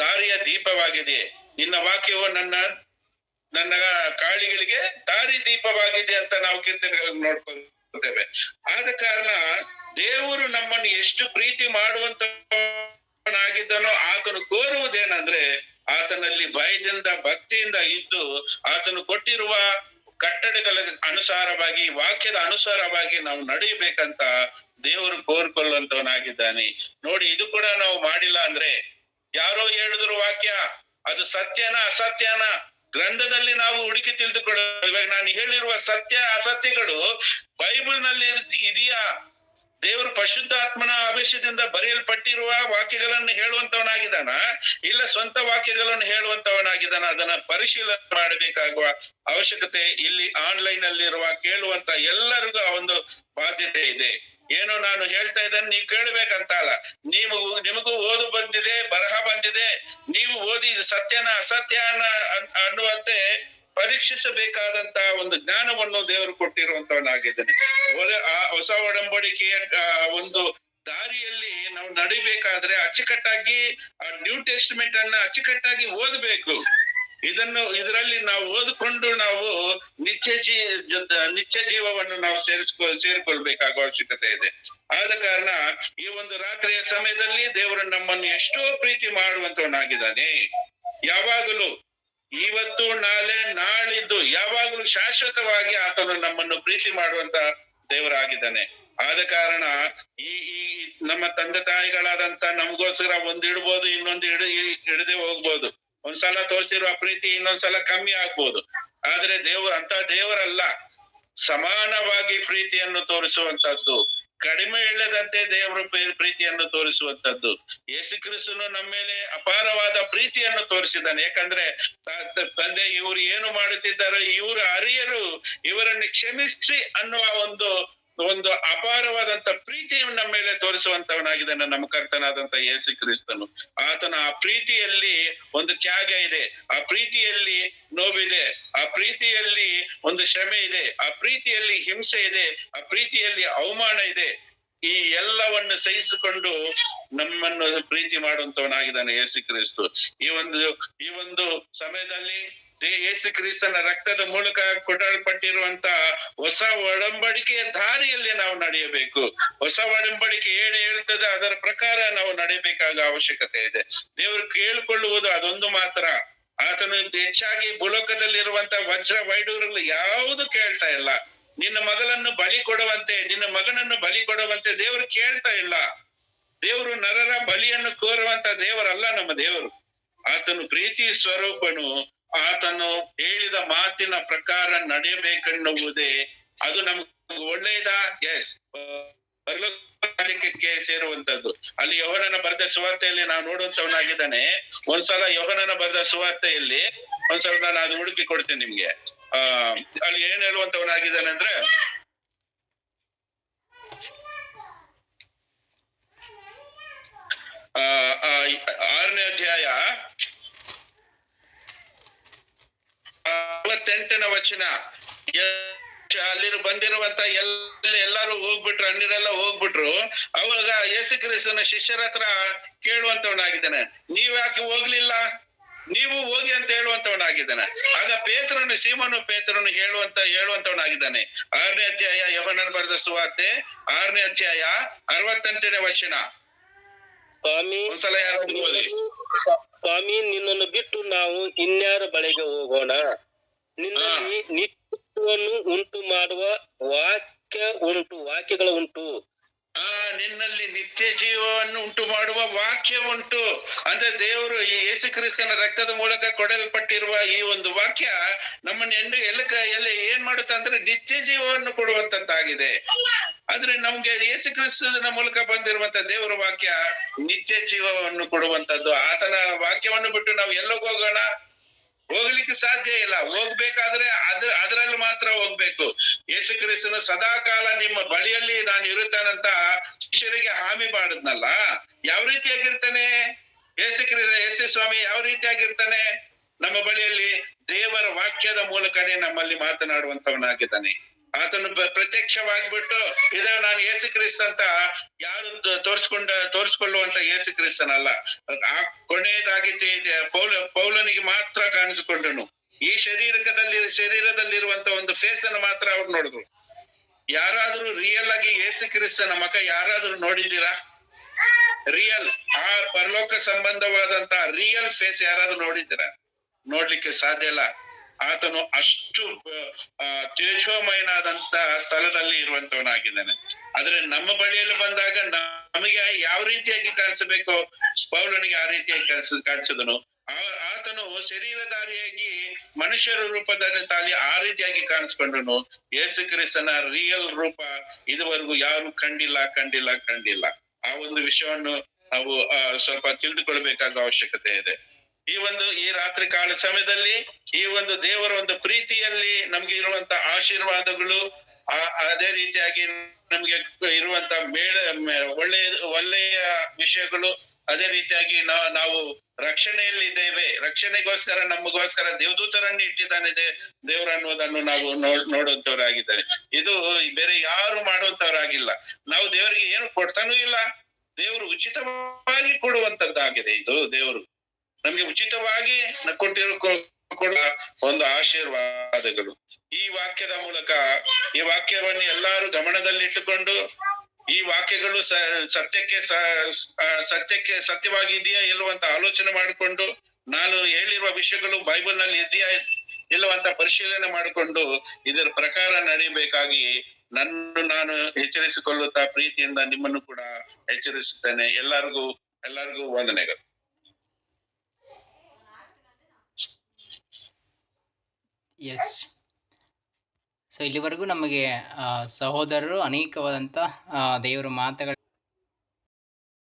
ದಾರಿಯ ದೀಪವಾಗಿದೆ. ನಿನ್ನ ವಾಕ್ಯವು ನನ್ನ ಕಾಳಿಗಳಿಗೆ ದಾರಿ ದೀಪವಾಗಿದೆ ಅಂತ ನಾವು ಕೀರ್ತನೆಗಳನ್ನು ನೋಡ್ಕೊಳ್ತೇವೆ. ಆದ ಕಾರಣ ದೇವರು ನಮ್ಮನ್ನು ಎಷ್ಟು ಪ್ರೀತಿ ಮಾಡುವಂತನಾಗಿದ್ದನೋ ಆತನು ಕೋರುವುದೇನಂದ್ರೆ ಆತನಲ್ಲಿ ಭಯದಿಂದ ಭಕ್ತಿಯಿಂದ ಇದ್ದು ಆತನು ಕೊಟ್ಟಿರುವ ಕಟ್ಟಳೆಗಳ ಅನುಸಾರವಾಗಿ ವಾಕ್ಯದ ಅನುಸಾರವಾಗಿ ನಾವು ನಡೆಯಬೇಕಂತ ದೇವರು ಕೋರ್ಕೊಳ್ಳುವಂತವನಾಗಿದ್ದಾನೆ. ನೋಡಿ, ಇದು ಕೂಡ ನಾವು ಮಾಡಿಲ್ಲ ಅಂದ್ರೆ, ಯಾರೋ ಹೇಳಿದ್ರು ವಾಕ್ಯ ಅದು ಸತ್ಯನ ಅಸತ್ಯನ ಗ್ರಂಥದಲ್ಲಿ ನಾವು ಹುಡುಕಿ ತಿಳಿದುಕೊಳ್ಳಬೇಕು. ಇವಾಗ ನಾನು ಹೇಳಿರುವ ಸತ್ಯ ಅಸತ್ಯಗಳು ಬೈಬಲ್ ನಲ್ಲಿ ಇದೆಯಾ? ದೇವರು ಪರಿಶುದ್ಧಾತ್ಮನ ಆವೇಶದಿಂದ ಬರೆಯಲ್ಪಟ್ಟಿರುವ ವಾಕ್ಯಗಳನ್ನು ಹೇಳುವಂತವನಾಗಿದ್ದಾನ, ಇಲ್ಲ ಸ್ವಂತ ವಾಕ್ಯಗಳನ್ನು ಹೇಳುವಂತವನಾಗಿದ್ದಾನ? ಅದನ್ನ ಪರಿಶೀಲನೆ ಮಾಡಬೇಕಾಗುವ ಅವಶ್ಯಕತೆ ಇಲ್ಲಿ ಆನ್ಲೈನ್ ಅಲ್ಲಿರುವ ಕೇಳುವಂತ ಎಲ್ಲರಿಗೂ ಆ ಒಂದು ಬಾಧ್ಯತೆ ಇದೆ. ಏನು ನಾನು ಹೇಳ್ತಾ ಇದ್ದೇನೆ ನೀವು ಕೇಳ್ಬೇಕಂತ ಅಲ್ಲ, ನಿಮಗೂ ಓದು ಬಂದಿದೆ, ಬರಹ ಬಂದಿದೆ, ನೀವು ಓದಿ ಸತ್ಯನ ಅಸತ್ಯನ ಅನ್ನುವಂತೆ ಪರೀಕ್ಷಿಸಬೇಕಾದಂತ ಒಂದು ಜ್ಞಾನವನ್ನು ದೇವರು ಕೊಟ್ಟಿರುವಂತವನಾಗಿದ್ದಾನೆ. ಆ ಹೊಸ ಒಡಂಬಡಿಕೆಯ ಒಂದು ದಾರಿಯಲ್ಲಿ ನಾವು ನಡಿಬೇಕಾದ್ರೆ ಅಚ್ಚುಕಟ್ಟಾಗಿ ಆ ನ್ಯೂ ಟೆಸ್ಟಿಮೆಂಟ್ ಅನ್ನ ಅಚ್ಚುಕಟ್ಟಾಗಿ ಓದಬೇಕು. ಇದರಲ್ಲಿ ನಾವು ಓದಿಕೊಂಡು ನಾವು ನಿತ್ಯ ಜೀವವನ್ನು ನಾವು ಸೇರಿಕೊಳ್ಬೇಕಾಗುವ ಅವಶ್ಯಕತೆ ಇದೆ. ಆದ ಕಾರಣ ಈ ಒಂದು ರಾತ್ರಿಯ ಸಮಯದಲ್ಲಿ ದೇವರು ನಮ್ಮನ್ನು ಎಷ್ಟೋ ಪ್ರೀತಿ ಮಾಡುವಂತವನಾಗಿದ್ದಾನೆ. ಯಾವಾಗಲೂ ಇವತ್ತು ನಾಳೆ ನಾಳಿದ್ದು ಯಾವಾಗಲೂ ಶಾಶ್ವತವಾಗಿ ಆತನು ನಮ್ಮನ್ನು ಪ್ರೀತಿ ಮಾಡುವಂತ ದೇವರಾಗಿದ್ದಾನೆ. ಆದ ಕಾರಣ ಈ ನಮ್ಮ ತಂದೆ ತಾಯಿಗಳಾದಂತ ನಮಗೋಸ್ಕರ ಒಂದ್ ಇಡ್ಬೋದು, ಇನ್ನೊಂದು ಹಿಡದೆ ಹೋಗ್ಬೋದು. ಒಂದ್ಸಲ ತೋರಿಸಿರುವ ಪ್ರೀತಿ ಇನ್ನೊಂದ್ಸಲ ಕಮ್ಮಿ ಆಗ್ಬೋದು. ಆದ್ರೆ ಅಂತ ದೇವರಲ್ಲ, ಸಮಾನವಾಗಿ ಪ್ರೀತಿಯನ್ನು ತೋರಿಸುವಂತದ್ದು, ಕಡಿಮೆ ಇಲ್ಲದಂತೆ ದೇವರ ಪ್ರೀತಿಯನ್ನು ತೋರಿಸುವಂತದ್ದು. ಯೇಸು ಕ್ರಿಸ್ತನು ನಮ್ಮ ಮೇಲೆ ಅಪಾರವಾದ ಪ್ರೀತಿಯನ್ನು ತೋರಿಸಿದ್ದಾನೆ. ಯಾಕಂದ್ರೆ ತಂದೆ ಇವರು ಏನು ಮಾಡುತ್ತಿದ್ದಾರೋ ಇವರು ಅರಿಯರು, ಇವರನ್ನು ಕ್ಷಮಿಸಿ ಅನ್ನುವ ಒಂದು ಅಪಾರವಾದಂತ ಪ್ರೀತಿಯನ್ನು ನಮ್ಮ ಮೇಲೆ ತೋರಿಸುವಂತವನಾಗಿದ್ದಾನೆ ನಮ್ಮ ಕರ್ತನಾದಂತ ಯೇಸು ಕ್ರಿಸ್ತನು. ಆತನ ಆ ಪ್ರೀತಿಯಲ್ಲಿ ಒಂದು ತ್ಯಾಗ ಇದೆ, ಆ ಪ್ರೀತಿಯಲ್ಲಿ ನೋವಿದೆ, ಆ ಪ್ರೀತಿಯಲ್ಲಿ ಒಂದು ಶ್ರಮೆ ಇದೆ, ಆ ಪ್ರೀತಿಯಲ್ಲಿ ಹಿಂಸೆ ಇದೆ, ಆ ಪ್ರೀತಿಯಲ್ಲಿ ಅವಮಾನ ಇದೆ. ಈ ಎಲ್ಲವನ್ನು ಸಹಿಸಿಕೊಂಡು ನಮ್ಮನ್ನು ಪ್ರೀತಿ ಮಾಡುವಂತವನಾಗಿದ್ದಾನೆ ಯೇಸು ಕ್ರಿಸ್ತು. ಈ ಒಂದು ಸಮಯದಲ್ಲಿ ಯೇಸು ಕ್ರಿಸ್ತನ ರಕ್ತದ ಮೂಲಕ ಕೊಡಲ್ಪಟ್ಟಿರುವಂತ ಹೊಸ ಒಡಂಬಡಿಕೆಯ ದಾರಿಯಲ್ಲಿ ನಾವು ನಡೆಯಬೇಕು. ಹೊಸ ಒಡಂಬಡಿಕೆ ಹೇಳ್ತದೆ, ಅದರ ಪ್ರಕಾರ ನಾವು ನಡೆಯಬೇಕಾದ ಅವಶ್ಯಕತೆ ಇದೆ. ದೇವರು ಕೇಳಿಕೊಳ್ಳುವುದು ಅದೊಂದು ಮಾತ್ರ. ಆತನು ಹೆಚ್ಚಾಗಿ ಭೂಲೋಕದಲ್ಲಿರುವಂತ ವಜ್ರ ವೈಡೂರ್ಯಗಳು ಯಾವುದು ಕೇಳ್ತಾ ಇಲ್ಲ. ನಿನ್ನ ಮಗಳನ್ನು ಬಲಿ ಕೊಡುವಂತೆ, ನಿನ್ನ ಮಗನನ್ನು ಬಲಿ ಕೊಡುವಂತೆ ದೇವರು ಕೇಳ್ತಾ ಇಲ್ಲ. ದೇವರು ನರರ ಬಲಿಯನ್ನು ಕೋರುವಂತ ದೇವರಲ್ಲ ನಮ್ಮ ದೇವರು. ಆತನು ಪ್ರೀತಿ ಸ್ವರೂಪನು. ಆತನು ಹೇಳಿದ ಮಾತಿನ ಪ್ರಕಾರ ನಡೆಯಬೇಕೆನ್ನುವುದೇ ಅದು ನಮ್ಗೆ ಒಳ್ಳೆಯದ. ಎಸ್, ಪರಲೋಕಕ್ಕೆ ಸೇರುವಂತದ್ದು. ಅಲ್ಲಿ ಯೋಹನನ ಬರೆದ ಸುವಾರ್ತೆಯಲ್ಲಿ ನಾವು ನೋಡುವಂತವನಾಗಿದ್ದಾನೆ. ಒಂದ್ಸಲ ಯೋಹನನ ಬರೆದ ಸುವಾರ್ತೆಯಲ್ಲಿ ಒಂದ್ಸಲ ನಾನು ಅದು ಹುಡುಕಿ ಕೊಡ್ತೇನೆ ನಿಮ್ಗೆ. ಅಲ್ಲಿ ಏನ್ ಹೇಳುವಂತವನಾಗಿದ್ದಾನೆ ಅಂದ್ರೆ, 6ನೇ ಅಧ್ಯಾಯ 68ನೇ ವಚನ. ಅಲ್ಲಿ ಬಂದಿರುವಂತ ಎಲ್ಲಾರು ಹೋಗ್ಬಿಟ್ರು, ಅನ್ಯರೆಲ್ಲ ಹೋಗ್ಬಿಟ್ರು. ಅವಾಗ ಯೇಸು ಕ್ರಿಸ್ತನ ಶಿಷ್ಯರ ಹತ್ರ ಕೇಳುವಂತವನಾಗಿದ್ದಾನೆ, ನೀವ್ ಯಾಕೆ ಹೋಗ್ಲಿಲ್ಲ, ನೀವು ಹೋಗಿ ಅಂತ ಹೇಳುವಂತವನಾಗಿದ್ದಾನೆ. ಆಗ ಪೇತ್ರನು, ಸೀಮೋನು ಪೇತ್ರನು ಹೇಳುವಂತವನಾಗಿದ್ದಾನೆ. 6ನೇ ಅಧ್ಯಾಯ ಯೋಹನನ ಬರೆದ ಸುವಾರ್ತೆ 6ನೇ ಅಧ್ಯಾಯ 68ನೇ ವಚನ. ಸ್ವಾಮಿ, ಒಂದ್ಸಲ ಯಾರಾದ್ರೂ ಓದಿ. ಸ್ವಾಮಿ, ನಿನ್ನನ್ನು ಬಿಟ್ಟು ನಾವು ಇನ್ಯಾರ ಬಳಿಗೆ ಹೋಗೋಣ? ನಿನ್ನಲ್ಲಿ ನಿತ್ಯವನ್ನು ಉಂಟು ಮಾಡುವ ವಾಕ್ಯಗಳು ಉಂಟು. ನಿನ್ನಲ್ಲಿ ನಿತ್ಯ ಜೀವವನ್ನು ಉಂಟು ಮಾಡುವ ವಾಕ್ಯ ಉಂಟು. ಅಂದ್ರೆ ದೇವರು ಈ ಯೇಸು ಕ್ರಿಸ್ತನ ರಕ್ತದ ಮೂಲಕ ಕೊಡಲ್ಪಟ್ಟಿರುವ ಈ ಒಂದು ವಾಕ್ಯ ನಮ್ಮನ್ನ ಎಲ್ಲ ಏನ್ ಮಾಡುತ್ತೆ ಅಂದ್ರೆ ನಿತ್ಯ ಜೀವವನ್ನು ಕೊಡುವಂತದ್ದಾಗಿದೆ. ಆದ್ರೆ ನಮ್ಗೆ ಯೇಸು ಕ್ರಿಸ್ತನ ಮೂಲಕ ಬಂದಿರುವಂತ ದೇವರ ವಾಕ್ಯ ನಿತ್ಯ ಜೀವವನ್ನು ಕೊಡುವಂತದ್ದು. ಆತನ ವಾಕ್ಯವನ್ನು ಬಿಟ್ಟು ನಾವು ಎಲ್ಲೋಗಿ ಹೋಗೋಣ? ಹೋಗ್ಲಿಕ್ಕೆ ಸಾಧ್ಯ ಇಲ್ಲ. ಹೋಗ್ಬೇಕಾದ್ರೆ ಅದರಲ್ಲಿ ಮಾತ್ರ ಹೋಗ್ಬೇಕು. ಯೇಸು ಕ್ರಿಸ್ತನು ಸದಾಕಾಲ ನಿಮ್ಮ ಬಳಿಯಲ್ಲಿ ನಾನು ಇರುತ್ತಾನಂತ ಶಿಷ್ಯರಿಗೆ ಹಾಮಿ ಮಾಡಿದ್ನಲ್ಲ, ಯಾವ ರೀತಿಯಾಗಿರ್ತಾನೆ ಯೇಸು ಸ್ವಾಮಿ? ಯಾವ ರೀತಿಯಾಗಿರ್ತಾನೆ? ನಮ್ಮ ಬಳಿಯಲ್ಲಿ ದೇವರ ವಾಕ್ಯದ ಮೂಲಕನೇ ನಮ್ಮಲ್ಲಿ ಮಾತನಾಡುವಂತವನಾಗಿದ್ದಾನೆ. ಆತನು ಪ್ರತ್ಯಕ್ಷವಾಗ್ಬಿಟ್ಟು ಇದ ನಾನು ಯೇಸು ಕ್ರಿಸ್ತ ಅಂತ ಯಾರು ತೋರಿಸ್ಕೊಳ್ಳುವಂತ ಯೇಸು ಕ್ರಿಸ್ತನಲ್ಲ. ಆ ಕೊನೆಯದಾಗಿ ಪೌಲನಿಗೆ ಮಾತ್ರ ಕಾಣಿಸಿಕೊಂಡನು. ಈ ಶರೀರದಲ್ಲಿರುವಂತ ಒಂದು ಫೇಸ್ ಅನ್ನು ಮಾತ್ರ ಅವ್ರು ನೋಡಿದ್ರು. ಯಾರಾದ್ರೂ ರಿಯಲ್ ಆಗಿ ಯೇಸು ಕ್ರಿಸ್ತನ ಮುಖ ಯಾರಾದ್ರೂ ನೋಡಿದ್ದೀರಾ? ರಿಯಲ್, ಆ ಪರಲೋಕ ಸಂಬಂಧವಾದಂತ ರಿಯಲ್ ಫೇಸ್ ಯಾರಾದ್ರೂ ನೋಡಿದ್ದೀರಾ? ನೋಡ್ಲಿಕ್ಕೆ ಸಾಧ್ಯ ಇಲ್ಲ. ಆತನು ಅಷ್ಟು ತೇಜೋಮಯನಾದಂತ ಸ್ಥಳದಲ್ಲಿ ಇರುವಂತವನಾಗಿದ್ದಾನೆ. ಆದ್ರೆ ನಮ್ಮ ಬಳಿಯಲ್ಲಿ ಬಂದಾಗ ನಮಗೆ ಯಾವ ರೀತಿಯಾಗಿ ಕಾಣಿಸಬೇಕು, ಪೌಲನಿಗೆ ಆ ರೀತಿಯಾಗಿ ಕಾಣಿಸಿದನು. ಆತನು ಶರೀರಧಾರಿಯಾಗಿ ಮನುಷ್ಯರ ರೂಪದಲ್ಲಿ ತಾಲಿ ಆ ರೀತಿಯಾಗಿ ಕಾಣಿಸ್ಕೊಂಡನು. ಯೇಸು ಕ್ರಿಸ್ತನ ರಿಯಲ್ ರೂಪ ಇದುವರೆಗೂ ಯಾರು ಕಂಡಿಲ್ಲ. ಆ ಒಂದು ವಿಷಯವನ್ನು ನಾವು ಸ್ವಲ್ಪ ತಿಳಿದುಕೊಳ್ಬೇಕಾದ ಅವಶ್ಯಕತೆ ಇದೆ. ಈ ರಾತ್ರಿ ಕಾಲ ಸಮಯದಲ್ಲಿ ಈ ಒಂದು ದೇವರ ಒಂದು ಪ್ರೀತಿಯಲ್ಲಿ ನಮ್ಗೆ ಇರುವಂತ ಆಶೀರ್ವಾದಗಳು, ಅದೇ ರೀತಿಯಾಗಿ ನಮ್ಗೆ ಇರುವಂತ ಒಳ್ಳೆಯ ವಿಷಯಗಳು, ಅದೇ ರೀತಿಯಾಗಿ ನಾವು ರಕ್ಷಣೆಯಲ್ಲಿದ್ದೇವೆ. ರಕ್ಷಣೆಗೋಸ್ಕರ ನಮಗೋಸ್ಕರ ದೇವದೂತರನ್ನು ಇಟ್ಟಿದ್ದಾನೆ ದೇವರು ಅನ್ನೋದನ್ನು ನಾವು ನೋಡುವಂತವರಾಗಿದ್ದಾರೆ. ಇದು ಬೇರೆ ಯಾರು ಮಾಡುವಂತವರಾಗಿಲ್ಲ. ನಾವು ದೇವರಿಗೆ ಏನು ಕೊಡ್ತಾನೂ ಇಲ್ಲ. ದೇವರು ಉಚಿತವಾಗಿ ಕೊಡುವಂತದ್ದಾಗಿದೆ. ಇದು ದೇವರು ನಮ್ಗೆ ಉಚಿತವಾಗಿ ಕೊಡುವ ಒಂದು ಆಶೀರ್ವಾದಗಳು. ಈ ವಾಕ್ಯದ ಮೂಲಕ ಈ ವಾಕ್ಯವನ್ನು ಎಲ್ಲರೂ ಗಮನದಲ್ಲಿಟ್ಟುಕೊಂಡು ಈ ವಾಕ್ಯಗಳು ಸತ್ಯವಾಗಿದೆಯಾ ಇಲ್ಲವಂತ ಆಲೋಚನೆ ಮಾಡಿಕೊಂಡು, ನಾನು ಹೇಳಿರುವ ವಿಷಯಗಳು ಬೈಬಲ್ ನಲ್ಲಿ ಇದೆಯಾ ಇಲ್ಲವಂತ ಪರಿಶೀಲನೆ ಮಾಡಿಕೊಂಡು ಇದರ ಪ್ರಕಾರ ನಡೀಬೇಕಾಗಿ ನಾನು ಎಚ್ಚರಿಸಿಕೊಳ್ಳುತ್ತಾ ಪ್ರೀತಿಯಿಂದ ನಿಮ್ಮನ್ನು ಕೂಡ ಎಚ್ಚರಿಸುತ್ತೇನೆ. ಎಲ್ಲರಿಗೂ ವಂದನೆಗಳು. ಎಸ್. ಸೊ ಇಲ್ಲಿವರೆಗೂ ನಮಗೆ ಸಹೋದರರು ಅನೇಕವಾದಂಥ ದೇವರ ಮಾತುಗಳ